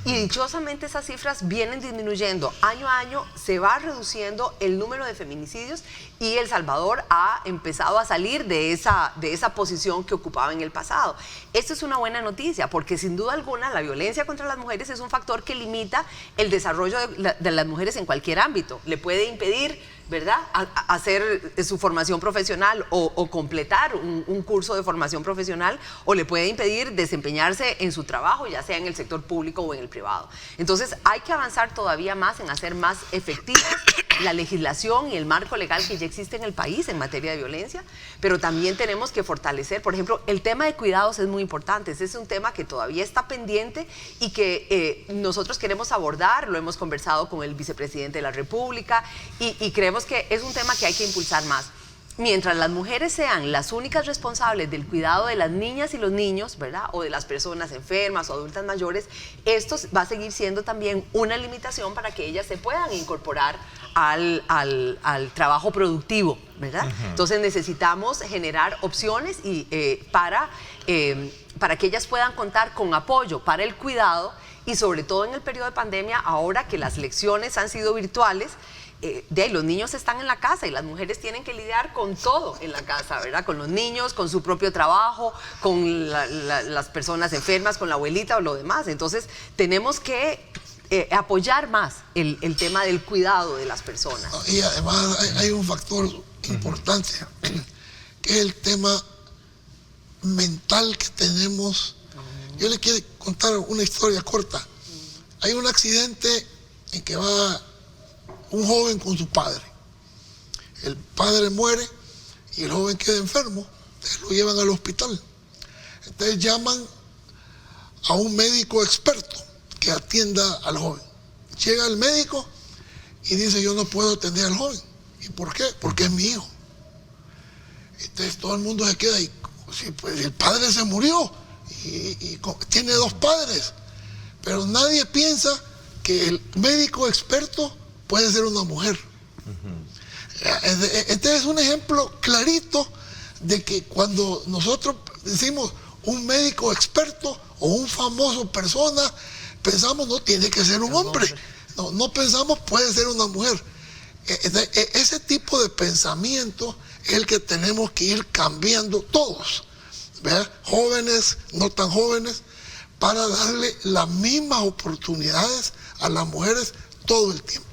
Y dichosamente esas cifras vienen disminuyendo. Año a año se va reduciendo el número de feminicidios y El Salvador ha empezado a salir de esa posición que ocupaba en el pasado. Esto es una buena noticia porque sin duda alguna la violencia contra las mujeres es un factor que limita el desarrollo de las mujeres en cualquier ámbito. Le puede impedir, ¿verdad?, hacer su formación profesional o completar un curso de formación profesional, o le puede impedir desempeñarse en su trabajo, ya sea en el sector público o en el privado. Entonces hay que avanzar todavía más en hacer más efectivas la legislación y el marco legal que ya existe en el país en materia de violencia, pero también tenemos que fortalecer, por ejemplo, el tema de cuidados es muy importante. Ese es un tema que todavía está pendiente y que nosotros queremos abordar, lo hemos conversado con el vicepresidente de la República y creemos que es un tema que hay que impulsar más. Mientras las mujeres sean las únicas responsables del cuidado de las niñas y los niños, ¿verdad?, o de las personas enfermas o adultas mayores, esto va a seguir siendo también una limitación para que ellas se puedan incorporar al trabajo productivo, ¿verdad? Entonces necesitamos generar opciones para que ellas puedan contar con apoyo para el cuidado y sobre todo en el periodo de pandemia, ahora que las lecciones han sido virtuales. Los niños están en la casa y las mujeres tienen que lidiar con todo en la casa, ¿verdad? Con los niños, con su propio trabajo, con las personas enfermas, con la abuelita o lo demás. Entonces tenemos que apoyar más el tema del cuidado de las personas. Y además hay un factor importante, que es el tema mental que tenemos. Yo les quiero contar una historia corta. Hay un accidente en que va un joven con su padre. El padre muere y el joven queda enfermo. Entonces lo llevan al hospital. Entonces llaman a un médico experto que atienda al joven. Llega el médico y dice: yo no puedo atender al joven. ¿Y por qué? Porque es mi hijo. Entonces todo el mundo se queda y pues el padre se murió y tiene dos padres. Pero nadie piensa que el médico experto puede ser una mujer. Este es un ejemplo clarito de que cuando nosotros decimos un médico experto o un famoso persona, pensamos no tiene que ser un hombre. No pensamos puede ser una mujer. Ese tipo de pensamiento es el que tenemos que ir cambiando todos, ¿verdad? Jóvenes, no tan jóvenes, para darle las mismas oportunidades a las mujeres todo el tiempo.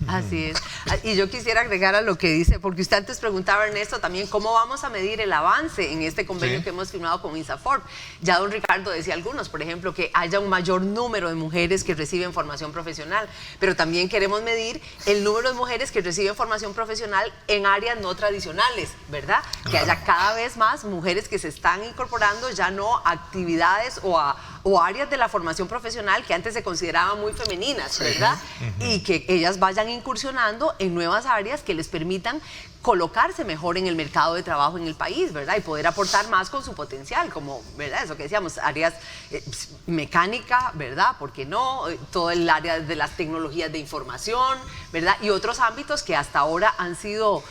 Así es. Y yo quisiera agregar a lo que dice, porque usted antes preguntaba, Ernesto, también cómo vamos a medir el avance en este convenio que hemos firmado con INSAFORP. Ya don Ricardo decía algunos, por ejemplo, que haya un mayor número de mujeres que reciben formación profesional, pero también queremos medir el número de mujeres que reciben formación profesional en áreas no tradicionales, ¿verdad? Que haya cada vez más mujeres que se están incorporando ya no a actividades o áreas de la formación profesional que antes se consideraban muy femeninas, ¿verdad? Y que ellas vayan incursionando en nuevas áreas que les permitan colocarse mejor en el mercado de trabajo en el país, ¿verdad? Y poder aportar más con su potencial, como, ¿verdad? Eso que decíamos, áreas mecánica, ¿verdad? ¿Por qué no? Todo el área de las tecnologías de información, ¿verdad? Y otros ámbitos que hasta ahora han sido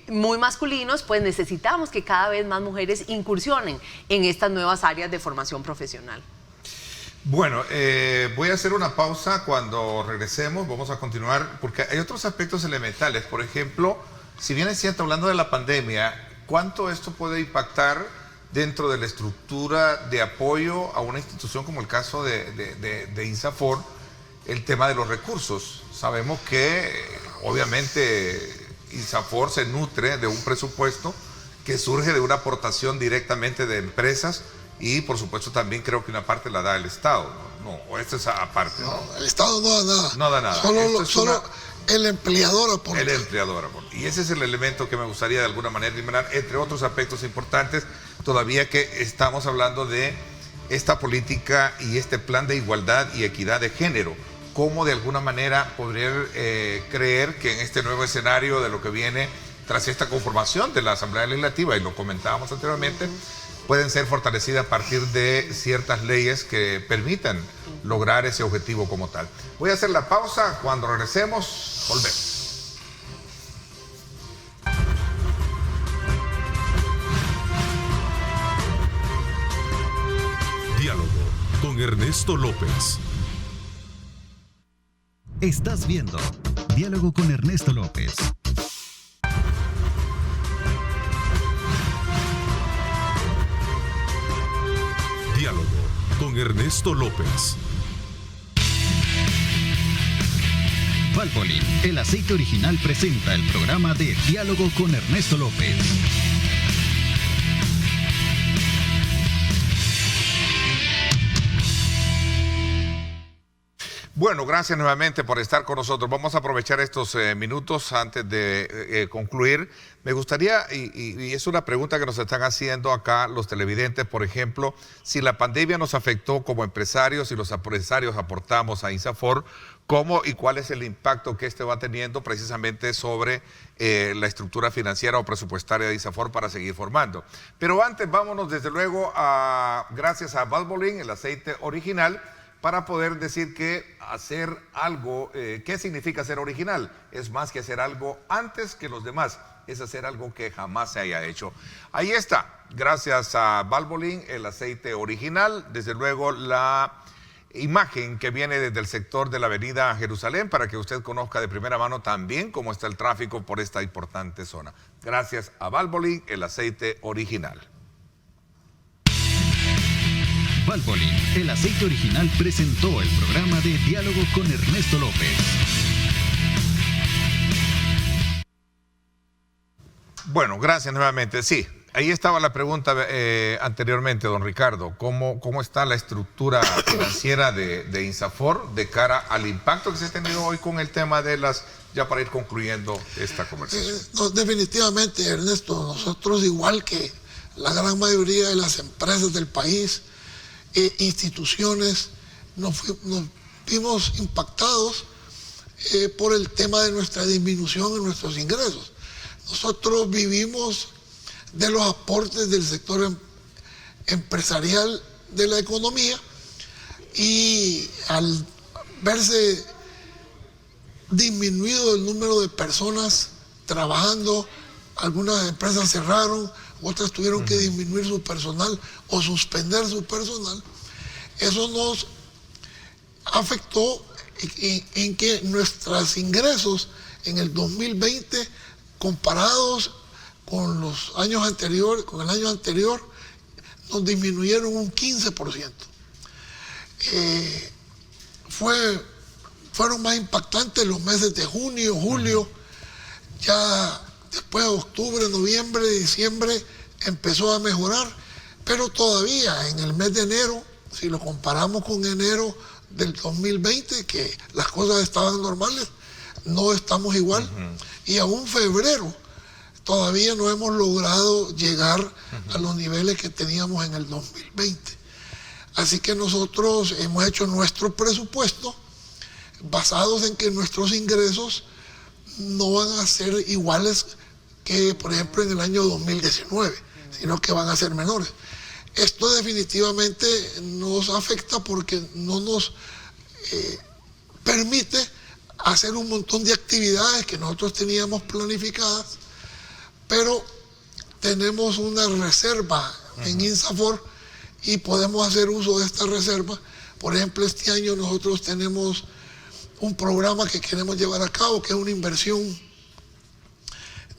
muy masculinos, pues necesitamos que cada vez más mujeres incursionen en estas nuevas áreas de formación profesional. Bueno, voy a hacer una pausa. Cuando regresemos vamos a continuar, porque hay otros aspectos elementales. Por ejemplo, si bien es cierto, hablando de la pandemia, ¿cuánto esto puede impactar dentro de la estructura de apoyo a una institución como el caso de INSAFORP, el tema de los recursos? Sabemos que obviamente INSAFORP se nutre de un presupuesto que surge de una aportación directamente de empresas, y por supuesto también creo que una parte la da el Estado, ¿no? O esta es aparte. No, el Estado no da nada. No da nada. Solo el empleador aporta. El empleador aporta. Y ese es el elemento que me gustaría de alguna manera eliminar, entre otros aspectos importantes, todavía que estamos hablando de esta política y este plan de igualdad y equidad de género. ¿Cómo de alguna manera poder creer que en este nuevo escenario de lo que viene tras esta conformación de la Asamblea Legislativa, y lo comentábamos anteriormente, pueden ser fortalecidas a partir de ciertas leyes que permitan lograr ese objetivo como tal? Voy a hacer la pausa. Cuando regresemos, volvemos. Diálogo con Ernesto López. Estás viendo Diálogo con Ernesto López. Diálogo con Ernesto López. Valvoline, el aceite original, presenta el programa de Diálogo con Ernesto López. Bueno, gracias nuevamente por estar con nosotros. Vamos a aprovechar estos minutos antes de concluir. Me gustaría, y es una pregunta que nos están haciendo acá los televidentes, por ejemplo, si la pandemia nos afectó como empresarios y los empresarios aportamos a INSAFORP, ¿cómo y cuál es el impacto que este va teniendo precisamente sobre la estructura financiera o presupuestaria de INSAFORP para seguir formando? Pero antes, vámonos desde luego gracias a Valvoline, el aceite original, para poder decir que hacer algo, ¿qué significa ser original? Es más que hacer algo antes que los demás, es hacer algo que jamás se haya hecho. Ahí está, gracias a Valvoline, el aceite original, desde luego la imagen que viene desde el sector de la avenida Jerusalén, para que usted conozca de primera mano también cómo está el tráfico por esta importante zona. Gracias a Valvoline, el aceite original. Valvoline, el aceite original, presentó el programa de Diálogo con Ernesto López. Bueno, gracias nuevamente. Sí, ahí estaba la pregunta anteriormente, don Ricardo. ¿Cómo está la estructura financiera de INSAFORP de cara al impacto que se ha tenido hoy con el tema de ya para ir concluyendo esta conversación? No, definitivamente, Ernesto, nosotros, igual que la gran mayoría de las empresas del país, instituciones, nos vimos impactados por el tema de nuestra disminución en nuestros ingresos. Nosotros vivimos de los aportes del sector empresarial de la economía, y al verse disminuido el número de personas trabajando, algunas empresas cerraron, otras tuvieron que disminuir su personal o suspender su personal. Eso nos afectó en que nuestros ingresos en el 2020, comparados con los años anteriores, con el año anterior, nos disminuyeron un 15%. fueron más impactantes los meses de junio, julio. Ya después de octubre, noviembre, diciembre empezó a mejorar, pero todavía en el mes de enero, si lo comparamos con enero del 2020, que las cosas estaban normales, no estamos igual. Y aún febrero todavía no hemos logrado llegar a los niveles que teníamos en el 2020. Así que nosotros hemos hecho nuestro presupuesto basados en que nuestros ingresos no van a ser iguales que, por ejemplo, en el año 2019, sino que van a ser menores. Esto definitivamente nos afecta porque no nos permite hacer un montón de actividades que nosotros teníamos planificadas, pero tenemos una reserva en INSAFOR y podemos hacer uso de esta reserva. Por ejemplo, este año nosotros tenemos un programa que queremos llevar a cabo, que es una inversión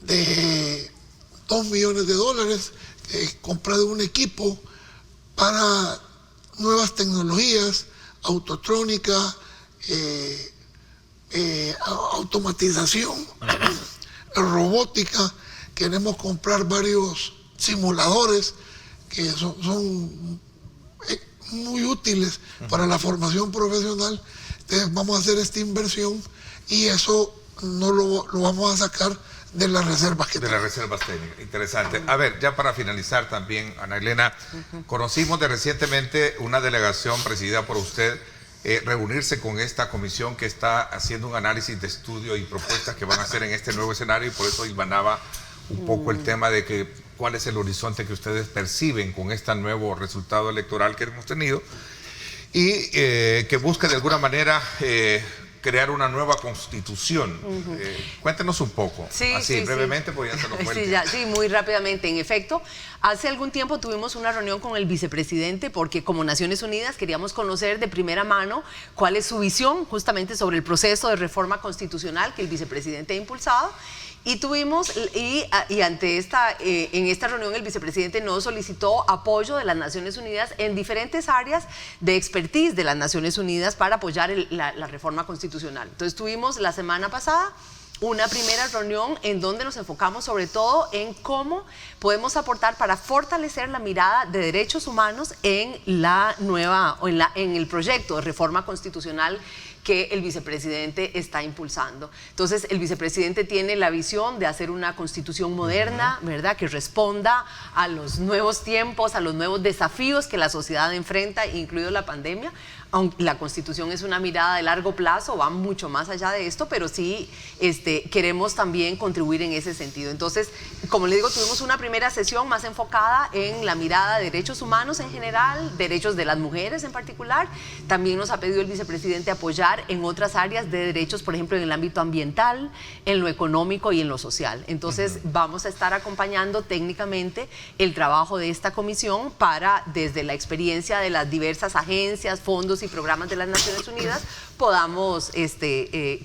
de $2 millones, compra de un equipo para nuevas tecnologías, autotrónica, automatización, robótica. Queremos comprar varios simuladores que son muy útiles para la formación profesional. Entonces vamos a hacer esta inversión y eso no lo vamos a sacar de las reservas que tenemos. De las reservas técnicas. Interesante. A ver, ya para finalizar también, Ana Elena, conocimos recientemente una delegación presidida por usted reunirse con esta comisión que está haciendo un análisis de estudio y propuestas que van a hacer en este nuevo escenario, y por eso hilvanaba un poco el tema de que cuál es el horizonte que ustedes perciben con este nuevo resultado electoral que hemos tenido y que busca de alguna manera crear una nueva constitución. Cuéntenos un poco, así brevemente, porque ya se nos fue el tiempo. Sí, muy rápidamente. En efecto, hace algún tiempo tuvimos una reunión con el vicepresidente porque como Naciones Unidas queríamos conocer de primera mano cuál es su visión justamente sobre el proceso de reforma constitucional que el vicepresidente ha impulsado. Y tuvimos, y ante en esta reunión el vicepresidente nos solicitó apoyo de las Naciones Unidas en diferentes áreas de expertise de las Naciones Unidas para apoyar la reforma constitucional. Entonces tuvimos la semana pasada una primera reunión en donde nos enfocamos sobre todo en cómo podemos aportar para fortalecer la mirada de derechos humanos en en el proyecto de reforma constitucional que el vicepresidente está impulsando. Entonces, el vicepresidente tiene la visión de hacer una constitución moderna, ¿verdad?, que responda a los nuevos tiempos, a los nuevos desafíos que la sociedad enfrenta, incluido la pandemia. Aunque la constitución es una mirada de largo plazo, va mucho más allá de esto, pero sí queremos también contribuir en ese sentido. Entonces, como les digo, tuvimos una primera sesión más enfocada en la mirada de derechos humanos en general, derechos de las mujeres en particular. También nos ha pedido el vicepresidente apoyar en otras áreas de derechos, por ejemplo, en el ámbito ambiental, en lo económico y en lo social. Entonces, vamos a estar acompañando técnicamente el trabajo de esta comisión para, desde la experiencia de las diversas agencias, fondos y programas de las Naciones Unidas, podamos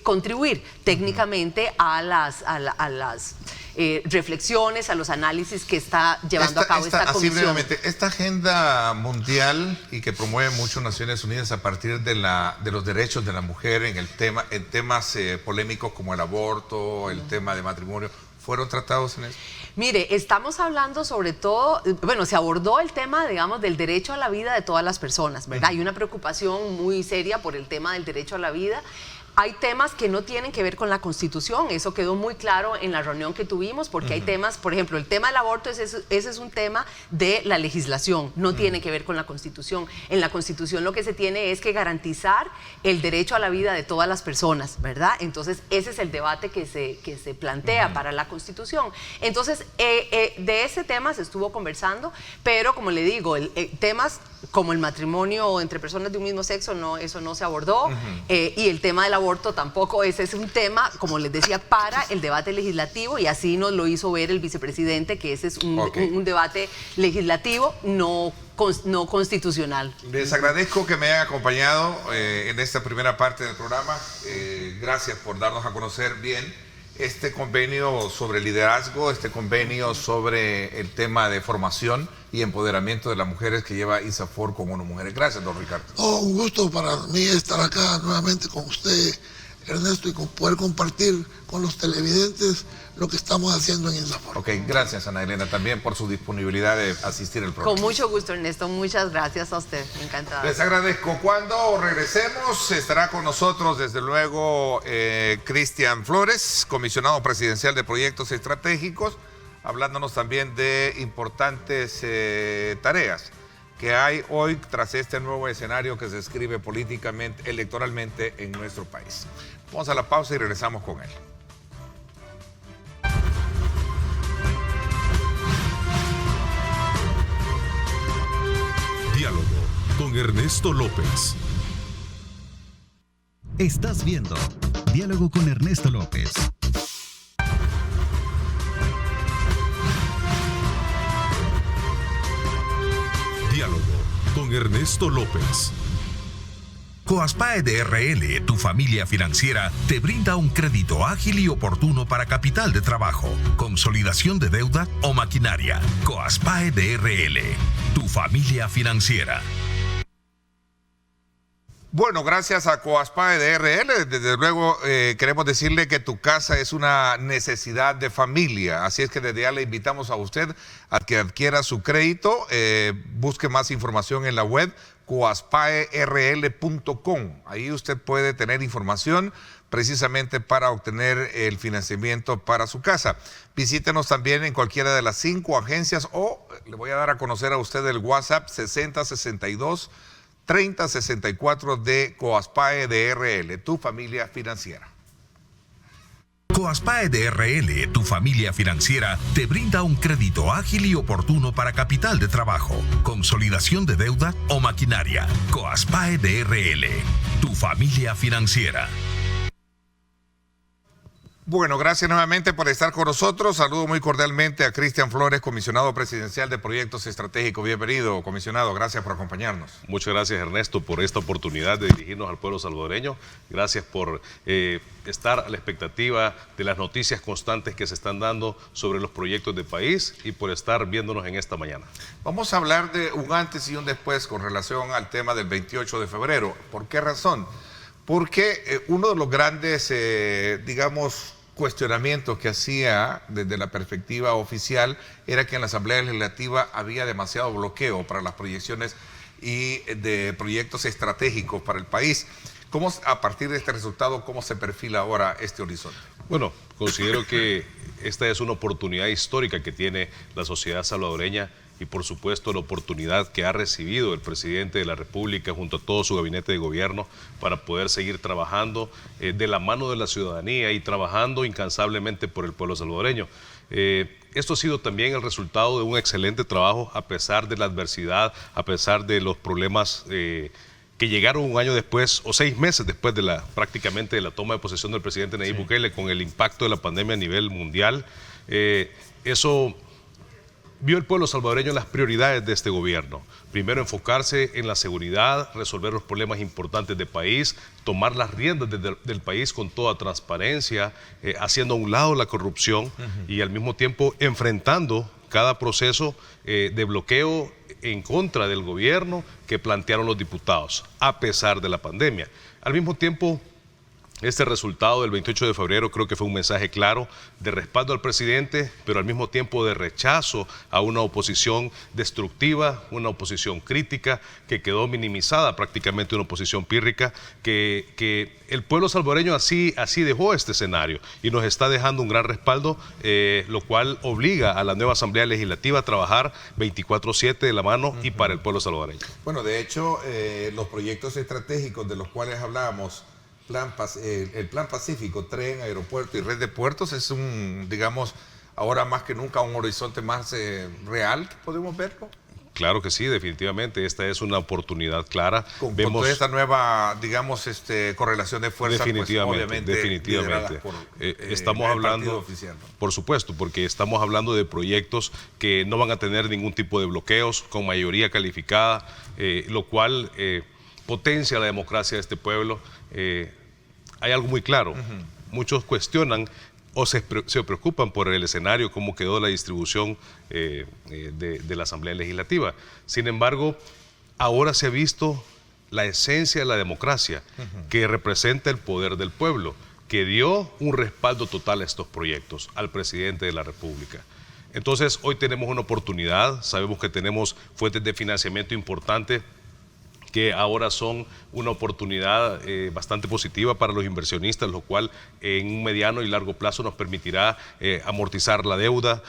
contribuir técnicamente a las reflexiones, a los análisis que está llevando a cabo esta comisión. Así brevemente, esta agenda mundial y que promueve mucho Naciones Unidas a partir de los derechos de la mujer en temas polémicos como el aborto, el tema de matrimonio, ¿fueron tratados en eso? Mire, estamos hablando sobre todo, bueno, se abordó el tema, digamos, del derecho a la vida de todas las personas, ¿verdad? Hay una preocupación muy seria por el tema del derecho a la vida. Hay temas que no tienen que ver con la Constitución, eso quedó muy claro en la reunión que tuvimos, porque hay temas, por ejemplo, el tema del aborto, ese es un tema de la legislación, no tiene que ver con la Constitución. En la Constitución lo que se tiene es que garantizar el derecho a la vida de todas las personas, ¿verdad? Entonces, ese es el debate que se plantea para la Constitución. Entonces, de ese tema se estuvo conversando, pero como le digo, temas como el matrimonio entre personas de un mismo sexo, no, eso no se abordó, y el tema del aborto tampoco, ese es un tema, como les decía, para el debate legislativo, y así nos lo hizo ver el vicepresidente, que ese es un debate legislativo, no constitucional. Les agradezco que me hayan acompañado en esta primera parte del programa. Gracias por darnos a conocer bien este convenio sobre liderazgo, este convenio sobre el tema de formación y empoderamiento de las mujeres que lleva ISAFOR con ONU Mujeres. Gracias, don Ricardo. Un gusto para mí estar acá nuevamente con usted, Ernesto, y poder compartir con los televidentes lo que estamos haciendo en ISAFOR. Ok, gracias, Ana Elena, también por su disponibilidad de asistir al programa. Con mucho gusto, Ernesto. Muchas gracias a usted. Encantada. Les agradezco. Cuando regresemos, estará con nosotros, desde luego, Cristian Flores, comisionado presidencial de Proyectos Estratégicos, hablándonos también de importantes tareas que hay hoy tras este nuevo escenario que se escribe políticamente, electoralmente en nuestro país. Vamos a la pausa y regresamos con él. Diálogo con Ernesto López. Estás viendo Diálogo con Ernesto López. Diálogo con Ernesto López. Coaspae DRL, tu familia financiera, te brinda un crédito ágil y oportuno para capital de trabajo, consolidación de deuda o maquinaria. Coaspae DRL, tu familia financiera. Bueno, gracias a Coaspae DRL, desde luego queremos decirle que tu casa es una necesidad de familia, así es que desde ya le invitamos a usted a que adquiera su crédito, busque más información en la web coaspaerl.com, ahí usted puede tener información precisamente para obtener el financiamiento para su casa. Visítenos también en cualquiera de las 5 agencias o le voy a dar a conocer a usted el WhatsApp 6062-3064 de Coaspae DRL, tu familia financiera. Coaspae DRL, tu familia financiera, te brinda un crédito ágil y oportuno para capital de trabajo, consolidación de deuda o maquinaria. Coaspae DRL, tu familia financiera. Bueno, gracias nuevamente por estar con nosotros. Saludo muy cordialmente a Cristian Flores, comisionado presidencial de Proyectos Estratégicos. Bienvenido, comisionado. Gracias por acompañarnos. Muchas gracias, Ernesto, por esta oportunidad de dirigirnos al pueblo salvadoreño. Gracias por estar a la expectativa de las noticias constantes que se están dando sobre los proyectos del país y por estar viéndonos en esta mañana. Vamos a hablar de un antes y un después con relación al tema del 28 de febrero. ¿Por qué razón? Porque uno de los grandes, digamos, cuestionamientos que hacía desde la perspectiva oficial era que en la Asamblea Legislativa había demasiado bloqueo para las proyecciones y de proyectos estratégicos para el país. ¿Cómo, a partir de este resultado, cómo se perfila ahora este horizonte? Bueno, considero que esta es una oportunidad histórica que tiene la sociedad salvadoreña y por supuesto la oportunidad que ha recibido el presidente de la República junto a todo su gabinete de gobierno para poder seguir trabajando de la mano de la ciudadanía y trabajando incansablemente por el pueblo salvadoreño. Esto ha sido también el resultado de un excelente trabajo a pesar de la adversidad, a pesar de los problemas que llegaron un año después o 6 meses después de prácticamente de la toma de posesión del presidente Nayib Bukele con el impacto de la pandemia a nivel mundial. Eso vio el pueblo salvadoreño las prioridades de este gobierno. Primero, enfocarse en la seguridad, resolver los problemas importantes del país, tomar las riendas del país con toda transparencia, haciendo a un lado la corrupción y al mismo tiempo enfrentando cada proceso de bloqueo en contra del gobierno que plantearon los diputados, a pesar de la pandemia. Al mismo tiempo, este resultado del 28 de febrero creo que fue un mensaje claro de respaldo al presidente, pero al mismo tiempo de rechazo a una oposición destructiva, una oposición crítica que quedó minimizada, prácticamente una oposición pírrica, que el pueblo salvadoreño así dejó este escenario y nos está dejando un gran respaldo, lo cual obliga a la nueva Asamblea Legislativa a trabajar 24/7 de la mano y para el pueblo salvadoreño. Bueno, de hecho, los proyectos estratégicos de los cuales hablábamos, el Plan Pacífico, tren, aeropuerto y red de puertos es digamos, ahora más que nunca un horizonte más real que podemos verlo. Claro que sí, definitivamente, esta es una oportunidad clara. Con toda esta nueva, digamos, correlación de fuerzas, definitivamente, pues, obviamente, definitivamente. Por, estamos hablando, oficial, ¿no? Por supuesto, porque estamos hablando de proyectos que no van a tener ningún tipo de bloqueos, con mayoría calificada, lo cual potencia la democracia de este pueblo. Hay algo muy claro, muchos cuestionan o se preocupan por el escenario, cómo quedó la distribución de la Asamblea Legislativa. Sin embargo, ahora se ha visto la esencia de la democracia, que representa el poder del pueblo, que dio un respaldo total a estos proyectos, al presidente de la República. Entonces, hoy tenemos una oportunidad, sabemos que tenemos fuentes de financiamiento importantes que ahora son una oportunidad bastante positiva para los inversionistas, lo cual en un mediano y largo plazo nos permitirá amortizar la deuda,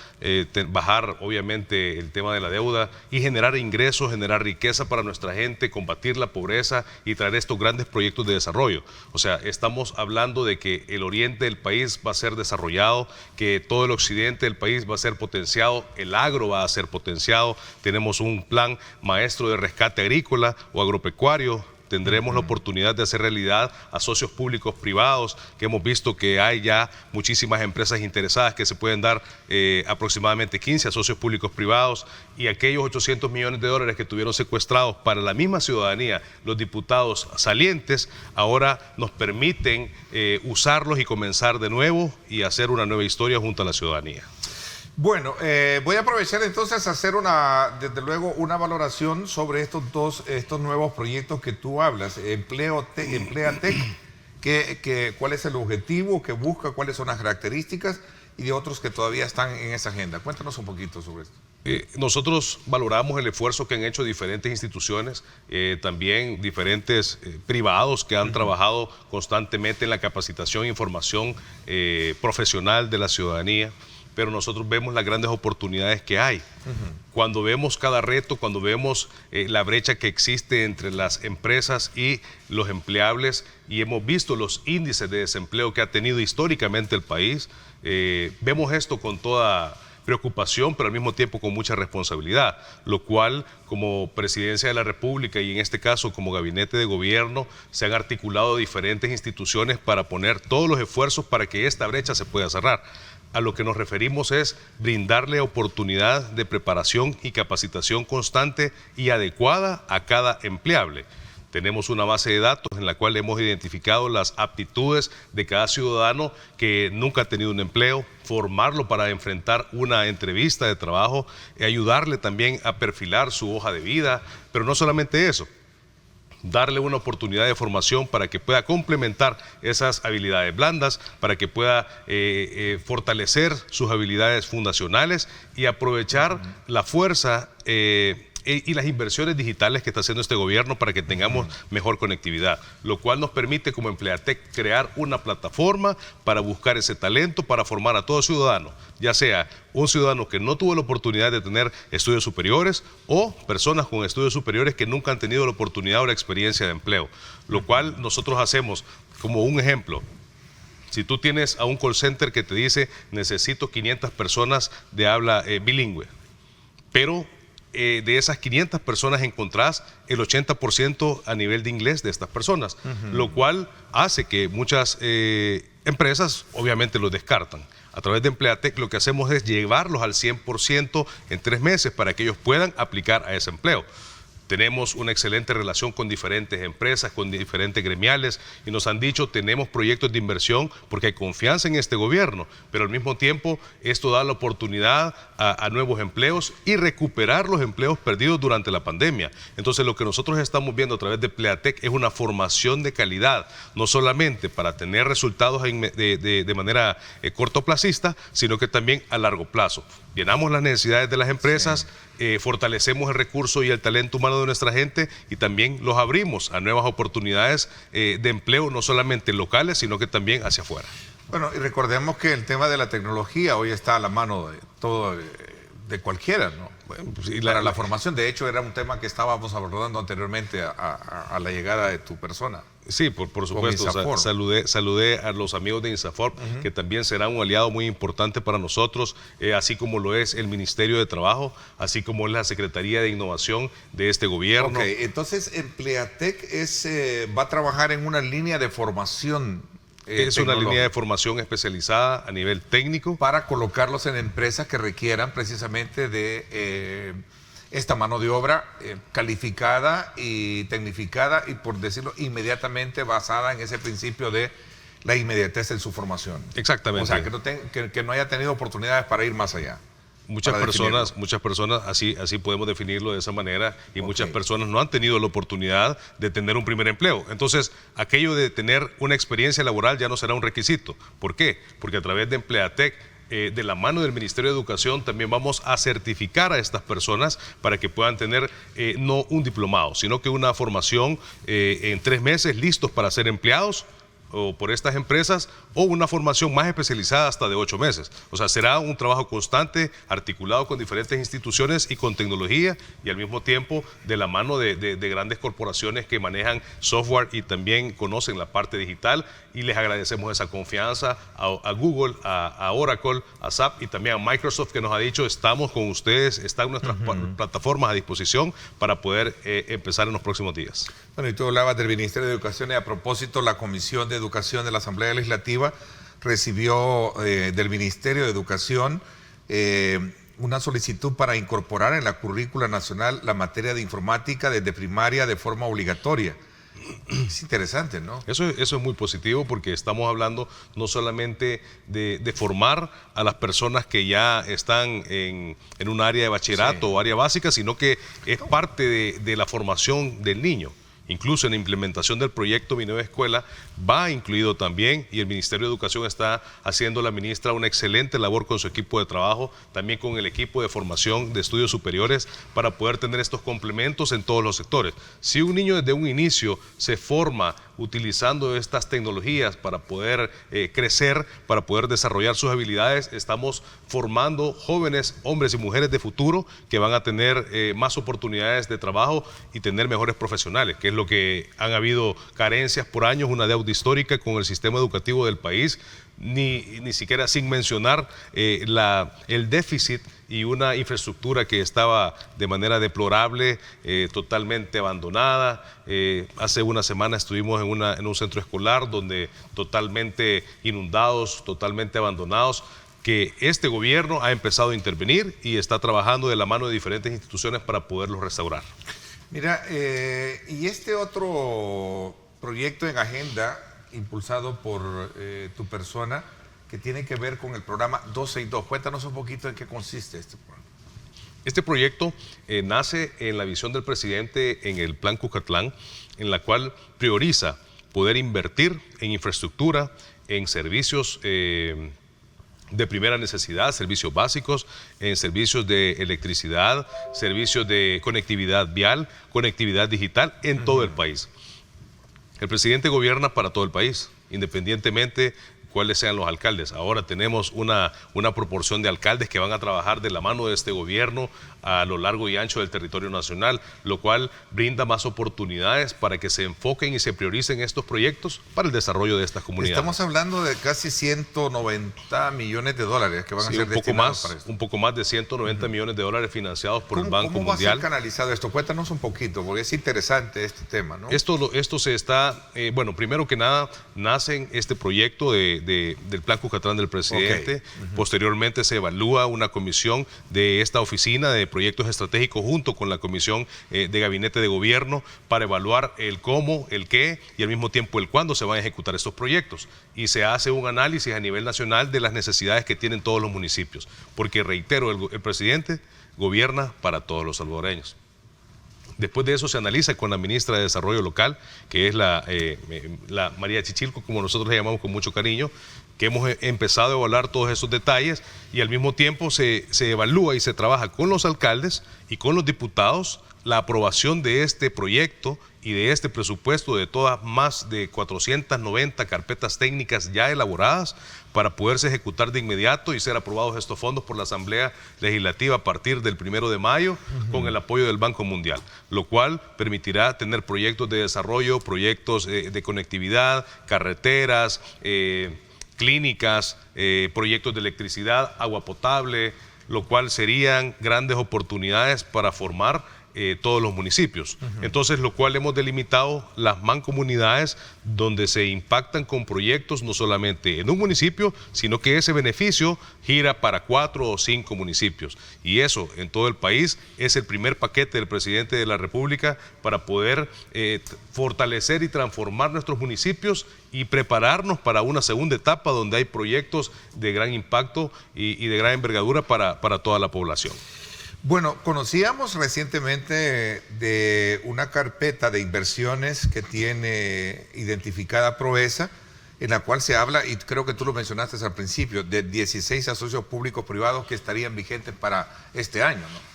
bajar obviamente el tema de la deuda y generar ingresos, generar riqueza para nuestra gente, combatir la pobreza y traer estos grandes proyectos de desarrollo. O sea, estamos hablando de que el oriente del país va a ser desarrollado, que todo el occidente del país va a ser potenciado, el agro va a ser potenciado, tenemos un plan maestro de rescate agrícola o agropecuario. Tendremos la oportunidad de hacer realidad a socios públicos privados, que hemos visto que hay ya muchísimas empresas interesadas que se pueden dar aproximadamente 15 a socios públicos privados, y aquellos 800 millones de dólares que tuvieron secuestrados para la misma ciudadanía, los diputados salientes, ahora nos permiten usarlos y comenzar de nuevo y hacer una nueva historia junto a la ciudadanía. Bueno, voy a aprovechar entonces a hacer desde luego una valoración sobre estos nuevos proyectos que tú hablas. Empleatec, ¿cuál es el objetivo que busca? ¿Cuáles son las características? Y de otros que todavía están en esa agenda. Cuéntanos un poquito sobre esto. Nosotros valoramos el esfuerzo que han hecho diferentes instituciones, también diferentes privados que han trabajado constantemente en la capacitación e información profesional de la ciudadanía. Pero nosotros vemos las grandes oportunidades que hay. Cuando vemos cada reto, cuando vemos la brecha que existe entre las empresas y los empleables, y hemos visto los índices de desempleo que ha tenido históricamente el país, vemos esto con toda preocupación, pero al mismo tiempo con mucha responsabilidad, lo cual como Presidencia de la República y en este caso como Gabinete de Gobierno se han articulado diferentes instituciones para poner todos los esfuerzos para que esta brecha se pueda cerrar. A lo que nos referimos es brindarle oportunidad de preparación y capacitación constante y adecuada a cada empleable. Tenemos una base de datos en la cual hemos identificado las aptitudes de cada ciudadano que nunca ha tenido un empleo, formarlo para enfrentar una entrevista de trabajo, y ayudarle también a perfilar su hoja de vida, pero no solamente eso, darle una oportunidad de formación para que pueda complementar esas habilidades blandas, para que pueda fortalecer sus habilidades fundacionales y aprovechar la fuerza y las inversiones digitales que está haciendo este gobierno para que tengamos mejor conectividad, lo cual nos permite como Empleatec crear una plataforma para buscar ese talento, para formar a todo ciudadano, ya sea un ciudadano que no tuvo la oportunidad de tener estudios superiores o personas con estudios superiores que nunca han tenido la oportunidad o la experiencia de empleo, lo cual nosotros hacemos como un ejemplo. Si tú tienes a un call center que te dice necesito 500 personas de habla bilingüe, pero de esas 500 personas encontrás el 80% a nivel de inglés de estas personas, lo cual hace que muchas empresas obviamente los descartan. A través de Empleatec lo que hacemos es llevarlos al 100% en 3 meses para que ellos puedan aplicar a ese empleo. Tenemos una excelente relación con diferentes empresas, con diferentes gremiales, y nos han dicho tenemos proyectos de inversión porque hay confianza en este gobierno, pero al mismo tiempo esto da la oportunidad a nuevos empleos y recuperar los empleos perdidos durante la pandemia. Entonces lo que nosotros estamos viendo a través de Empleatec es una formación de calidad, no solamente para tener resultados de manera cortoplacista, sino que también a largo plazo. Llenamos las necesidades de las empresas, fortalecemos el recurso y el talento humano de nuestra gente y también los abrimos a nuevas oportunidades de empleo, no solamente locales, sino que también hacia afuera. Bueno, y recordemos que el tema de la tecnología hoy está a la mano de todo, de cualquiera, ¿no? Bueno, pues, y para la formación, de hecho, era un tema que estábamos abordando anteriormente a la llegada de tu persona. Sí, por supuesto. Saludé a los amigos de INSAFORP, que también será un aliado muy importante para nosotros, así como lo es el Ministerio de Trabajo, así como es la Secretaría de Innovación de este gobierno. Ok, entonces Empleatec va a trabajar en una línea de formación. Es una línea de formación especializada a nivel técnico. Para colocarlos en empresas que requieran precisamente de esta mano de obra calificada y tecnificada y, por decirlo, inmediatamente basada en ese principio de la inmediatez en su formación. Exactamente. O sea, que no haya tenido oportunidades para ir más allá. Muchas personas, así podemos definirlo de esa manera, y muchas personas no han tenido la oportunidad de tener un primer empleo. Entonces, aquello de tener una experiencia laboral ya no será un requisito. ¿Por qué? Porque a través de Empleatec, de la mano del Ministerio de Educación, también vamos a certificar a estas personas para que puedan tener no un diplomado, sino que una formación en 3 meses listos para ser empleados o por estas empresas, o una formación más especializada hasta de 8 meses. O sea, será un trabajo constante, articulado con diferentes instituciones y con tecnología, y al mismo tiempo de la mano de grandes corporaciones que manejan software y también conocen la parte digital, y les agradecemos esa confianza a Google, a Oracle, a SAP y también a Microsoft, que nos ha dicho: estamos con ustedes, están nuestras plataformas a disposición para poder empezar en los próximos días. Bueno, y tú hablabas del Ministerio de Educación, y a propósito, la Comisión de Educación de la Asamblea Legislativa recibió del Ministerio de Educación una solicitud para incorporar en la currícula nacional la materia de informática desde primaria de forma obligatoria. Es interesante, ¿no? Eso es muy positivo, porque estamos hablando no solamente de formar a las personas que ya están en un área de bachillerato o área básica, sino que es parte de la formación del niño. Incluso en la implementación del proyecto Mi Nueva Escuela va incluido también, y el Ministerio de Educación está haciendo, la ministra, una excelente labor con su equipo de trabajo, también con el equipo de formación de estudios superiores, para poder tener estos complementos en todos los sectores. Si un niño desde un inicio se forma utilizando estas tecnologías para poder crecer, para poder desarrollar sus habilidades, estamos formando jóvenes, hombres y mujeres de futuro, que van a tener más oportunidades de trabajo y tener mejores profesionales, que es lo que han habido carencias por años, una deuda histórica con el sistema educativo del país, ni siquiera sin mencionar el déficit y una infraestructura que estaba de manera deplorable, totalmente abandonada. Hace una semana estuvimos en un centro escolar donde totalmente inundados, totalmente abandonados, que este gobierno ha empezado a intervenir y está trabajando de la mano de diferentes instituciones para poderlos restaurar. Mira, y este otro proyecto en agenda, impulsado por tu persona, que tiene que ver con el programa 262. Cuéntanos un poquito en qué consiste este programa. Este proyecto nace en la visión del presidente en el Plan Cucatlán, en la cual prioriza poder invertir en infraestructura, en servicios de primera necesidad, servicios básicos, en servicios de electricidad, servicios de conectividad vial, conectividad digital en todo el país. El presidente gobierna para todo el país, independientemente cuáles sean los alcaldes. Ahora tenemos una proporción de alcaldes que van a trabajar de la mano de este gobierno a lo largo y ancho del territorio nacional, lo cual brinda más oportunidades para que se enfoquen y se prioricen estos proyectos para el desarrollo de estas comunidades. Estamos hablando de casi 190 millones de dólares que van a ser destinados para esto. Un poco más de 190 millones de dólares financiados por el Banco Mundial. ¿Cómo va a ser canalizado esto? Cuéntanos un poquito, porque es interesante este tema, ¿no? Esto se está, bueno, primero que nada, nace este proyecto del Plan Cucatlán del presidente. Posteriormente se evalúa una comisión de esta oficina de proyectos estratégicos junto con la comisión de gabinete de gobierno para evaluar el cómo, el qué y al mismo tiempo el cuándo se van a ejecutar estos proyectos. Y se hace un análisis a nivel nacional de las necesidades que tienen todos los municipios. Porque, reitero, el presidente gobierna para todos los salvadoreños. Después de eso se analiza con la ministra de Desarrollo Local, que es la María Chichilco, como nosotros le llamamos con mucho cariño, que hemos empezado a evaluar todos esos detalles, y al mismo tiempo se evalúa y se trabaja con los alcaldes y con los diputados la aprobación de este proyecto y de este presupuesto, de todas más de 490 carpetas técnicas ya elaboradas para poderse ejecutar de inmediato y ser aprobados estos fondos por la Asamblea Legislativa a partir del 1 de mayo con el apoyo del Banco Mundial, lo cual permitirá tener proyectos de desarrollo, proyectos de conectividad, carreteras, clínicas, proyectos de electricidad, agua potable, lo cual serían grandes oportunidades para formar todos los municipios. Entonces, lo cual hemos delimitado las mancomunidades donde se impactan con proyectos no solamente en un municipio, sino que ese beneficio gira para 4 o 5 municipios. Y eso en todo el país es el primer paquete del presidente de la República para poder fortalecer y transformar nuestros municipios y prepararnos para una segunda etapa donde hay proyectos de gran impacto y de gran envergadura para toda la población. Bueno, conocíamos recientemente de una carpeta de inversiones que tiene identificada Proesa, en la cual se habla, y creo que tú lo mencionaste al principio, de 16 asocios públicos privados que estarían vigentes para este año, ¿no?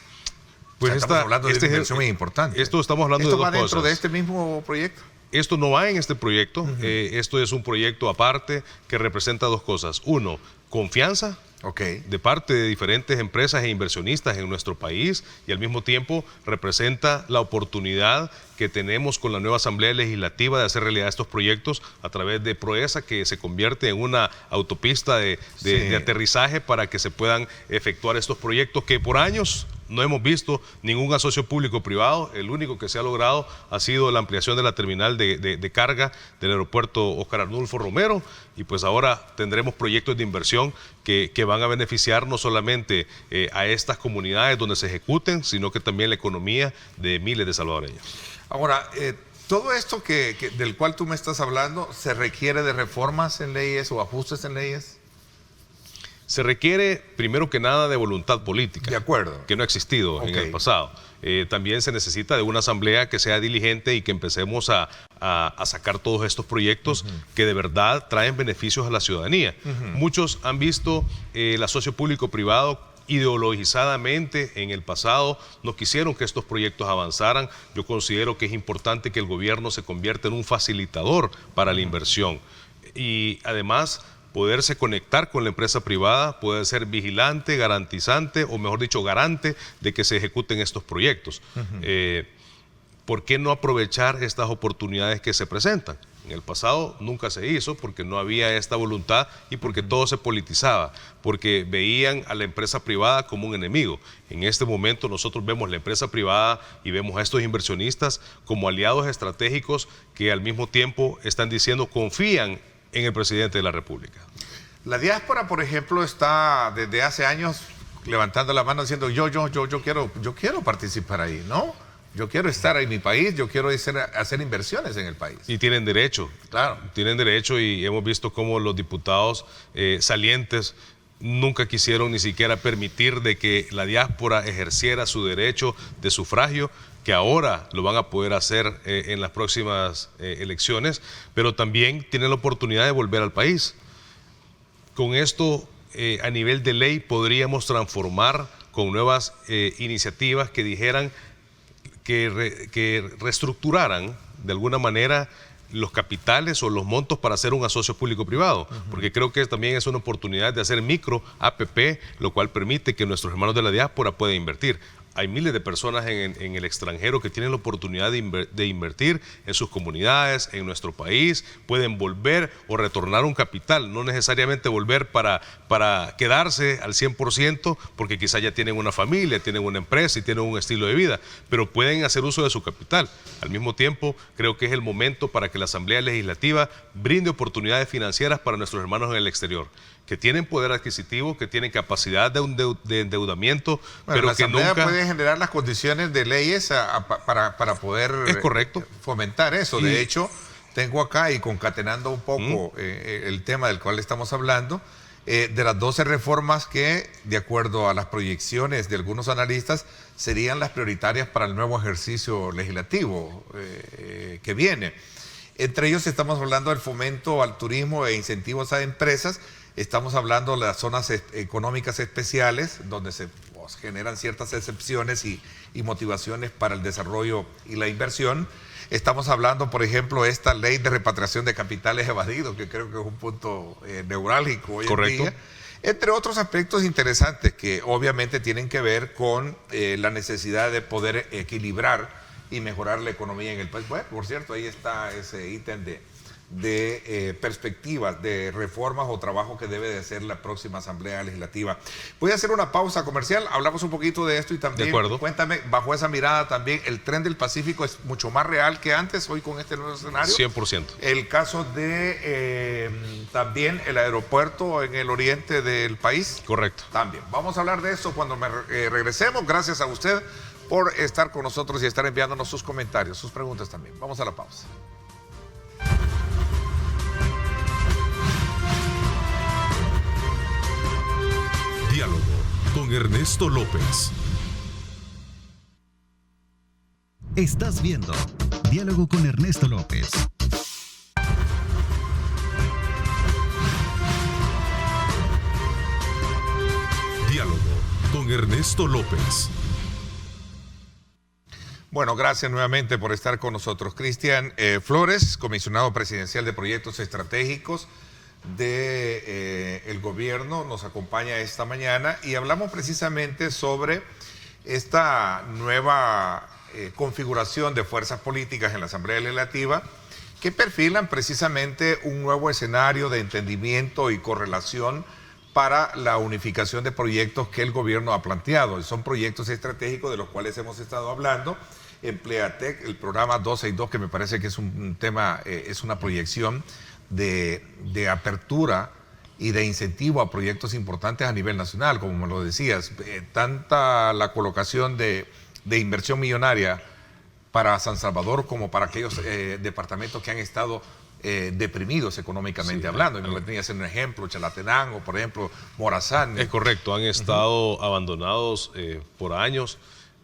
Pues estamos hablando de una inversión muy importante. Estamos hablando ¿Esto de dos va dentro cosas. de este mismo proyecto? Esto no va en este proyecto, esto es un proyecto aparte que representa dos cosas. Uno, confianza de parte de diferentes empresas e inversionistas en nuestro país, y al mismo tiempo representa la oportunidad que tenemos con la nueva Asamblea Legislativa de hacer realidad estos proyectos a través de Proesa, que se convierte en una autopista de aterrizaje para que se puedan efectuar estos proyectos que por años no hemos visto ningún asocio público-privado. El único que se ha logrado ha sido la ampliación de la terminal de carga del aeropuerto Óscar Arnulfo Romero, y pues ahora tendremos proyectos de inversión que van a beneficiar no solamente a estas comunidades donde se ejecuten, sino que también la economía de miles de salvadoreños. Ahora, todo esto del cual tú me estás hablando, ¿se requiere de reformas en leyes o ajustes en leyes? Se requiere, primero que nada, de voluntad política. De acuerdo. Que no ha existido en el pasado. También se necesita de una asamblea que sea diligente y que empecemos a sacar todos estos proyectos que de verdad traen beneficios a la ciudadanía. Muchos han visto el asocio público-privado ideologizadamente en el pasado, no quisieron que estos proyectos avanzaran. Yo considero que es importante que el gobierno se convierta en un facilitador para la inversión y además poderse conectar con la empresa privada, poder ser vigilante, garantizante, o mejor dicho, garante de que se ejecuten estos proyectos. ¿Por qué no aprovechar estas oportunidades que se presentan? En el pasado nunca se hizo porque no había esta voluntad y porque todo se politizaba, porque veían a la empresa privada como un enemigo. En este momento nosotros vemos la empresa privada y vemos a estos inversionistas como aliados estratégicos que al mismo tiempo están diciendo confían en el presidente de la República. La diáspora, por ejemplo, está desde hace años levantando la mano diciendo yo quiero participar ahí, ¿no? Yo quiero estar en mi país, yo quiero hacer inversiones en el país. Y tienen derecho. Claro. Tienen derecho, y hemos visto cómo los diputados salientes nunca quisieron ni siquiera permitir de que la diáspora ejerciera su derecho de sufragio, que ahora lo van a poder hacer en las próximas elecciones, pero también tienen la oportunidad de volver al país. Con esto, a nivel de ley, podríamos transformar con nuevas iniciativas que dijeran que reestructuraran de alguna manera los capitales o los montos para hacer un asocio público-privado, porque creo que también es una oportunidad de hacer micro APP, lo cual permite que nuestros hermanos de la diáspora puedan invertir. Hay miles de personas en el extranjero que tienen la oportunidad de invertir en sus comunidades, en nuestro país, pueden volver o retornar un capital, no necesariamente volver para quedarse al 100%, porque quizá ya tienen una familia, tienen una empresa y tienen un estilo de vida, pero pueden hacer uso de su capital. Al mismo tiempo, creo que es el momento para que la Asamblea Legislativa brinde oportunidades financieras para nuestros hermanos en el exterior, que tienen poder adquisitivo, que tienen capacidad de endeudamiento, pero la que Asamblea nunca puede generar las condiciones de leyes para poder fomentar eso. De hecho, tengo acá, y concatenando un poco el tema del cual estamos hablando, de las 12 reformas que, de acuerdo a las proyecciones de algunos analistas, serían las prioritarias para el nuevo ejercicio legislativo que viene. Entre ellos estamos hablando del fomento al turismo e incentivos a empresas. Estamos hablando de las zonas económicas especiales, donde se generan ciertas excepciones y motivaciones para el desarrollo y la inversión. Estamos hablando, por ejemplo, esta ley de repatriación de capitales evadidos, que creo que es un punto neurálgico hoy en día. Entre otros aspectos interesantes que obviamente tienen que ver con la necesidad de poder equilibrar y mejorar la economía en el país. Bueno, por cierto, ahí está ese ítem perspectivas de reformas o trabajo que debe de hacer la próxima Asamblea Legislativa. Voy a hacer una pausa comercial, hablamos un poquito de esto y también, cuéntame, bajo esa mirada también, el tren del Pacífico es mucho más real que antes, hoy con este nuevo escenario. 100%. El caso de también el aeropuerto en el oriente del país. Correcto. También. Vamos a hablar de eso cuando regresemos. Gracias a usted por estar con nosotros y estar enviándonos sus comentarios, sus preguntas también. Vamos a la pausa. Diálogo con Ernesto López. Estás viendo Diálogo con Ernesto López. Diálogo con Ernesto López. Bueno, gracias nuevamente por estar con nosotros. Cristian Flores, comisionado presidencial de Proyectos Estratégicos del gobierno, nos acompaña esta mañana y hablamos precisamente sobre esta nueva configuración de fuerzas políticas en la Asamblea Legislativa que perfilan precisamente un nuevo escenario de entendimiento y correlación para la unificación de proyectos que el gobierno ha planteado. Son proyectos estratégicos de los cuales hemos estado hablando. Empleatec, el programa 262, que me parece que es un tema, es una proyección de apertura y de incentivo a proyectos importantes a nivel nacional, como me lo decías. Tanta la colocación de inversión millonaria para San Salvador como para aquellos departamentos que han estado deprimidos económicamente hablando. Y me venía a hacer un ejemplo, Chalatenango, por ejemplo, Morazán. Es correcto, han estado abandonados por años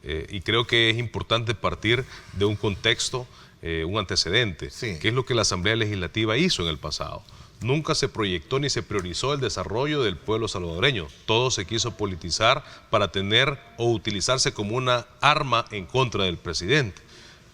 y creo que es importante partir de un contexto, un antecedente, que es lo que la Asamblea Legislativa hizo en el pasado. Nunca se proyectó ni se priorizó el desarrollo del pueblo salvadoreño. Todo se quiso politizar para tener o utilizarse como una arma en contra del presidente.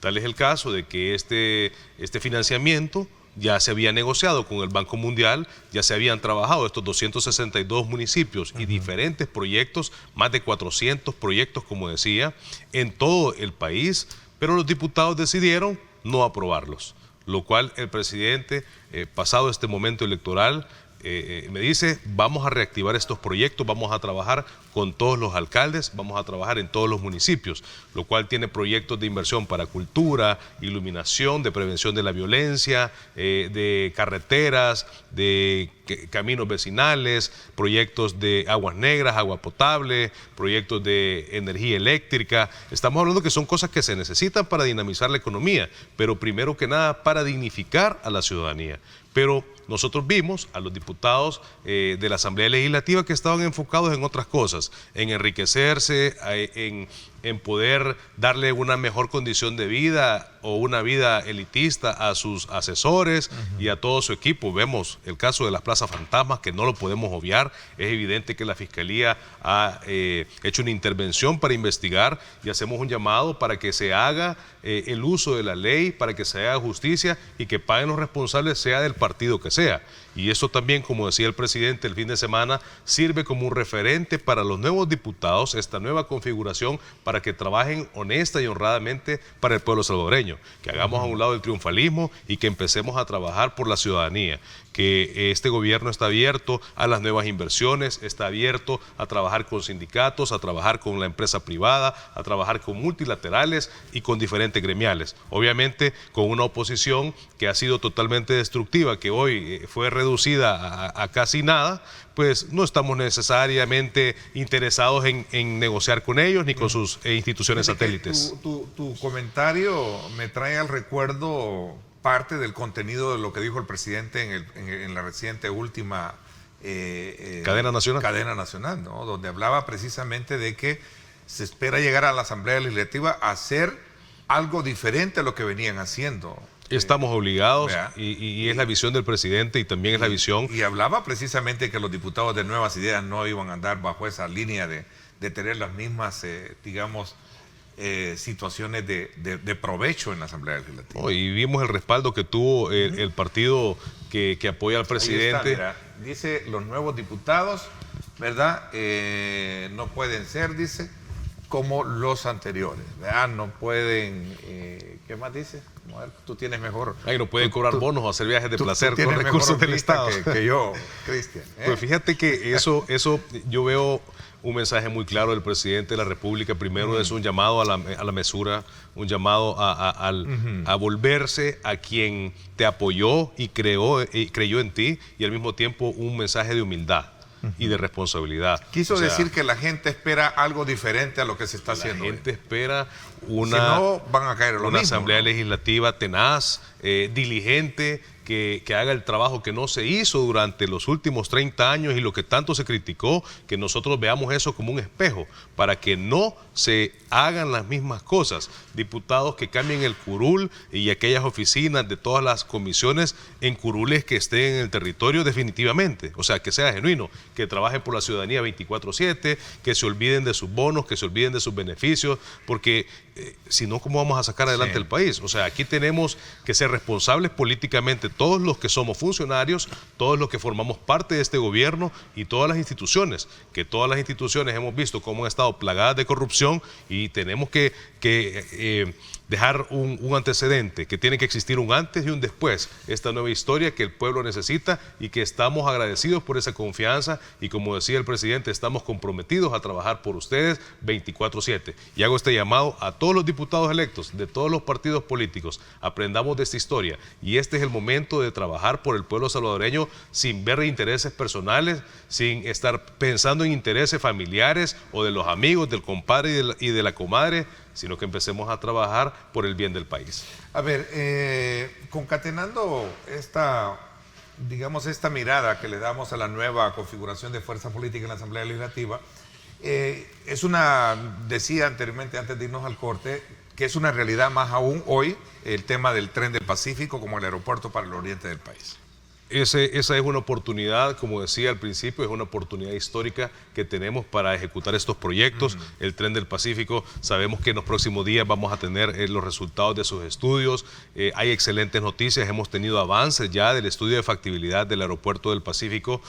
Tal es el caso de que este financiamiento ya se había negociado con el Banco Mundial, ya se habían trabajado estos 262 municipios y diferentes proyectos, más de 400 proyectos, como decía, en todo el país, pero los diputados decidieron no aprobarlos, lo cual el presidente, pasado este momento electoral, me dice, vamos a reactivar estos proyectos, vamos a trabajar con todos los alcaldes, vamos a trabajar en todos los municipios, lo cual tiene proyectos de inversión para cultura, iluminación, de prevención de la violencia, de carreteras, de caminos vecinales, proyectos de aguas negras, agua potable, proyectos de energía eléctrica. Estamos hablando que son cosas que se necesitan para dinamizar la economía, pero primero que nada para dignificar a la ciudadanía. Pero nosotros vimos a los diputados de la Asamblea Legislativa que estaban enfocados en otras cosas, en enriquecerse, en poder darle una mejor condición de vida o una vida elitista a sus asesores y a todo su equipo. Vemos el caso de las plazas fantasmas, que no lo podemos obviar. Es evidente que la Fiscalía ha hecho una intervención para investigar y hacemos un llamado para que se haga el uso de la ley, para que se haga justicia y que paguen los responsables, sea del partido que sea. Y eso también, como decía el presidente el fin de semana, sirve como un referente para los nuevos diputados, esta nueva configuración, para que trabajen honesta y honradamente para el pueblo salvadoreño, que hagamos a un lado el triunfalismo y que empecemos a trabajar por la ciudadanía, que este gobierno está abierto a las nuevas inversiones, está abierto a trabajar con sindicatos, a trabajar con la empresa privada, a trabajar con multilaterales y con diferentes gremiales. Obviamente con una oposición que ha sido totalmente destructiva, que hoy fue reducida a casi nada, pues no estamos necesariamente interesados en negociar con ellos ni con sus instituciones satélites. Tu comentario me trae al recuerdo parte del contenido de lo que dijo el presidente en la reciente última Cadena Nacional. Cadena Nacional, ¿no? Donde hablaba precisamente de que se espera llegar a la Asamblea Legislativa a hacer algo diferente a lo que venían haciendo. Estamos obligados y es la visión del presidente y también es la visión. Y hablaba precisamente que los diputados de Nuevas Ideas no iban a andar bajo esa línea de tener las mismas, digamos, situaciones de provecho en la Asamblea Legislativa. Y vimos el respaldo que tuvo el partido que apoya al presidente. Está, dice, los nuevos diputados, ¿verdad? No pueden ser, dice, como los anteriores, ¿verdad? No pueden, ¿qué más dice? A ver, tú tienes mejor. Ahí no pueden cobrar bonos o hacer viajes de placer tú con recursos del Estado. Que yo, Cristian. Pues fíjate que eso yo veo un mensaje muy claro del presidente de la República. Primero es un llamado a la mesura, un llamado a volverse a quien te apoyó y creyó en ti, y al mismo tiempo un mensaje de humildad y de responsabilidad. Quiso decir que la gente espera algo diferente a lo que se está haciendo. La gente espera si no, van a caer en lo una mismo, asamblea ¿no? legislativa tenaz, diligente, que haga el trabajo que no se hizo durante los últimos 30 años y lo que tanto se criticó, que nosotros veamos eso como un espejo, para que no se hagan las mismas cosas. Diputados que cambien el curul y aquellas oficinas de todas las comisiones en curules que estén en el territorio definitivamente, o sea, que sea genuino, que trabajen por la ciudadanía 24/7, que se olviden de sus bonos, que se olviden de sus beneficios, porque si no, ¿cómo vamos a sacar adelante el país? O sea, aquí tenemos que ser responsables políticamente, todos los que somos funcionarios, todos los que formamos parte de este gobierno y todas las instituciones, que todas las instituciones hemos visto cómo han estado plagadas de corrupción, y tenemos que dejar un antecedente, que tiene que existir un antes y un después, esta nueva historia que el pueblo necesita y que estamos agradecidos por esa confianza, y como decía el presidente, estamos comprometidos a trabajar por ustedes 24/7. Y hago este llamado a todos los diputados electos de todos los partidos políticos: aprendamos de esta historia, y este es el momento de trabajar por el pueblo salvadoreño sin ver intereses personales, sin estar pensando en intereses familiares o de los amigos, del compadre y de la comadre, sino que empecemos a trabajar por el bien del país. A ver, concatenando esta mirada que le damos a la nueva configuración de fuerza política en la Asamblea Legislativa, decía anteriormente, antes de irnos al corte, que es una realidad más aún hoy el tema del tren del Pacífico como el aeropuerto para el oriente del país. Esa es una oportunidad, como decía al principio, es una oportunidad histórica que tenemos para ejecutar estos proyectos. El Tren del Pacífico, sabemos que en los próximos días vamos a tener los resultados de sus estudios. Hay excelentes noticias, hemos tenido avances ya del estudio de factibilidad del aeropuerto del Pacífico,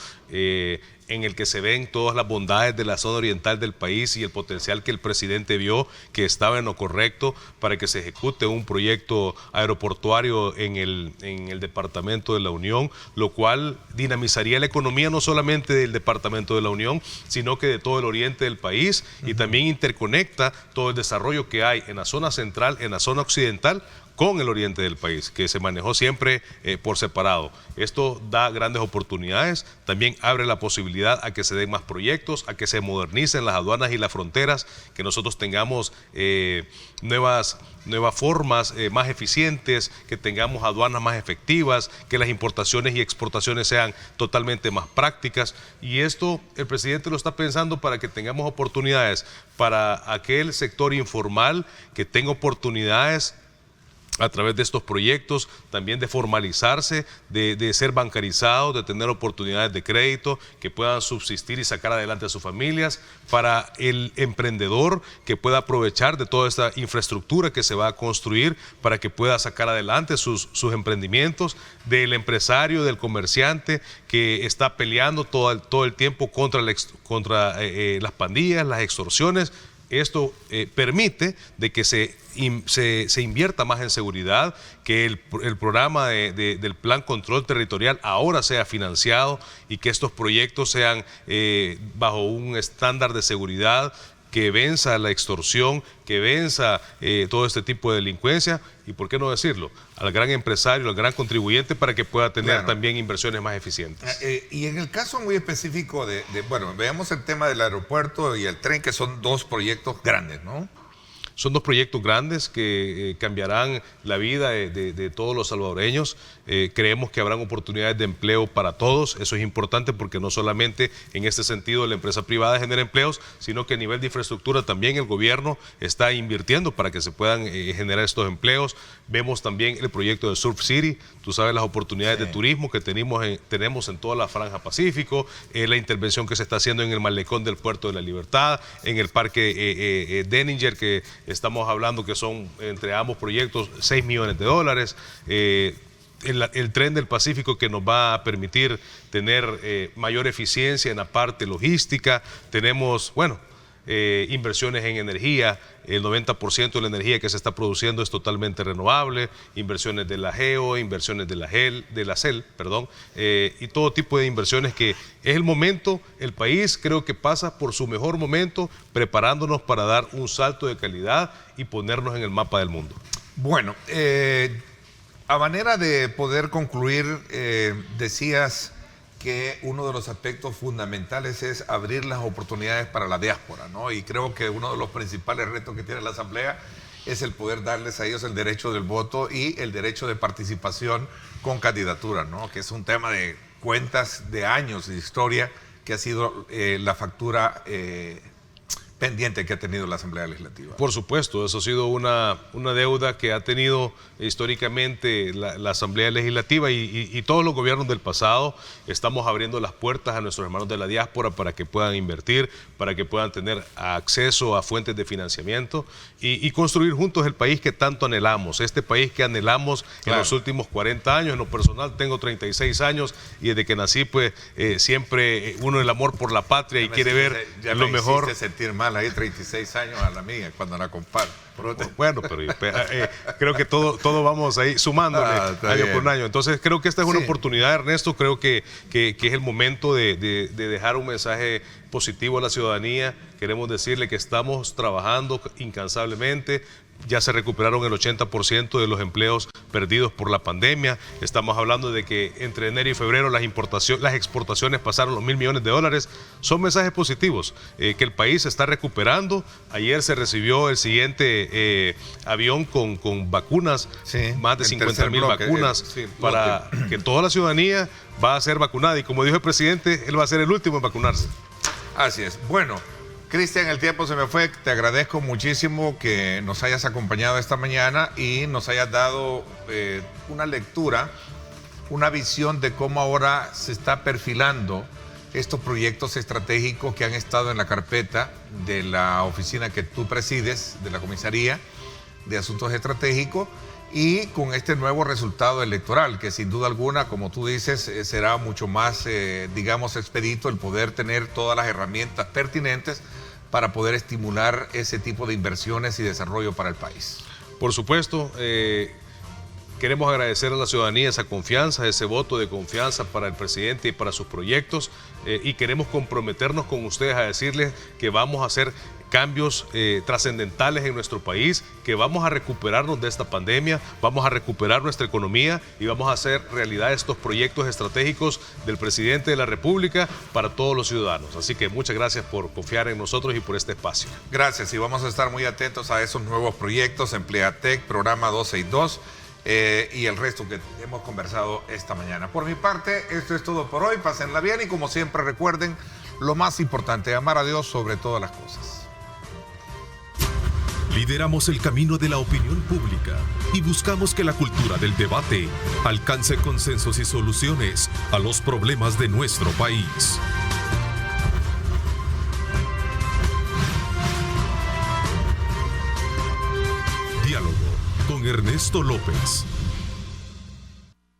en el que se ven todas las bondades de la zona oriental del país y el potencial que el presidente vio que estaba en lo correcto para que se ejecute un proyecto aeroportuario en el departamento de la Unión, lo cual dinamizaría la economía no solamente del departamento de la Unión, sino que de todo el oriente del país, y también interconecta todo el desarrollo que hay en la zona central, en la zona occidental, con el oriente del país, que se manejó siempre por separado. Esto da grandes oportunidades, también abre la posibilidad a que se den más proyectos, a que se modernicen las aduanas y las fronteras, que nosotros tengamos nuevas formas más eficientes, que tengamos aduanas más efectivas, que las importaciones y exportaciones sean totalmente más prácticas. Y esto el presidente lo está pensando para que tengamos oportunidades para aquel sector informal, que tenga oportunidades a través de estos proyectos, también de formalizarse, de ser bancarizados, de tener oportunidades de crédito, que puedan subsistir y sacar adelante a sus familias, para el emprendedor que pueda aprovechar de toda esta infraestructura que se va a construir para que pueda sacar adelante sus emprendimientos, del empresario, del comerciante que está peleando todo el tiempo contra las pandillas, las extorsiones. Esto permite de que se invierta más en seguridad, que el programa del Plan Control Territorial ahora sea financiado, y que estos proyectos sean bajo un estándar de seguridad que venza la extorsión, que venza todo este tipo de delincuencia, y por qué no decirlo, al gran empresario, al gran contribuyente, para que pueda tener también inversiones más eficientes. Y en el caso muy específico bueno, veamos el tema del aeropuerto y el tren, que son dos proyectos grandes, ¿no? Son dos proyectos grandes que cambiarán la vida de todos los salvadoreños. Creemos que habrán oportunidades de empleo para todos. Eso es importante, porque no solamente en este sentido la empresa privada genera empleos, sino que a nivel de infraestructura también el gobierno está invirtiendo para que se puedan generar estos empleos. Vemos también el proyecto de Surf City. Tú sabes las oportunidades de turismo que tenemos en toda la franja Pacífico, la intervención que se está haciendo en el malecón del Puerto de la Libertad, en el parque Denninger, que estamos hablando que son entre ambos proyectos $6 millones. El tren del Pacífico, que nos va a permitir tener mayor eficiencia en la parte logística. Tenemos, inversiones en energía. El 90% de la energía que se está produciendo es totalmente renovable, inversiones de la GEO, inversiones de la CEL, y todo tipo de inversiones que es el momento. El país creo que pasa por su mejor momento, preparándonos para dar un salto de calidad y ponernos en el mapa del mundo. Bueno, a manera de poder concluir, decías que uno de los aspectos fundamentales es abrir las oportunidades para la diáspora, ¿no? Y creo que uno de los principales retos que tiene la Asamblea es el poder darles a ellos el derecho del voto y el derecho de participación con candidatura, ¿no? Que es un tema de cuentas de años de historia que ha sido la factura pendiente que ha tenido la Asamblea Legislativa. Por supuesto, eso ha sido una deuda que ha tenido históricamente la Asamblea Legislativa y todos los gobiernos del pasado. Estamos abriendo las puertas a nuestros hermanos de la diáspora para que puedan invertir, para que puedan tener acceso a fuentes de financiamiento y construir juntos el país que tanto anhelamos, este país que anhelamos en los últimos 40 años. En lo personal tengo 36 años y desde que nací pues siempre uno el amor por la patria y quiere ver lo mejor. Ya me hiciste sentir mal ahí 36 años a la mía cuando la comparo. Bueno, pero creo que todo vamos ahí sumándole año por año. Entonces creo que esta es una oportunidad, Ernesto. Creo que es el momento de dejar un mensaje positivo a la ciudadanía. Queremos decirle que estamos trabajando incansablemente. Ya se recuperaron el 80% de los empleos perdidos por la pandemia. Estamos hablando de que entre enero y febrero las exportaciones pasaron los $1.000 millones. Son mensajes positivos, que el país se está recuperando. Ayer se recibió el siguiente avión con vacunas, más de 50.000 vacunas, para que toda la ciudadanía va a ser vacunada. Y como dijo el presidente, él va a ser el último en vacunarse. Así es. Bueno, Cristian, el tiempo se me fue. Te agradezco muchísimo que nos hayas acompañado esta mañana y nos hayas dado una lectura, una visión de cómo ahora se está perfilando estos proyectos estratégicos que han estado en la carpeta de la oficina que tú presides, de la Comisaría de Asuntos Estratégicos, y con este nuevo resultado electoral, que sin duda alguna, como tú dices, será mucho más, digamos, expedito el poder tener todas las herramientas pertinentes para poder estimular ese tipo de inversiones y desarrollo para el país. Por supuesto, queremos agradecer a la ciudadanía esa confianza, ese voto de confianza para el presidente y para sus proyectos, y queremos comprometernos con ustedes a decirles que vamos a hacer cambios trascendentales en nuestro país, que vamos a recuperarnos de esta pandemia, vamos a recuperar nuestra economía y vamos a hacer realidad estos proyectos estratégicos del presidente de la República para todos los ciudadanos. Así que muchas gracias por confiar en nosotros y por este espacio. Gracias, y vamos a estar muy atentos a esos nuevos proyectos, Empleatec, Programa 262 y el resto que hemos conversado esta mañana. Por mi parte, esto es todo por hoy. Pásenla bien y como siempre recuerden lo más importante, amar a Dios sobre todas las cosas. Lideramos el camino de la opinión pública y buscamos que la cultura del debate alcance consensos y soluciones a los problemas de nuestro país. Diálogo con Ernesto López.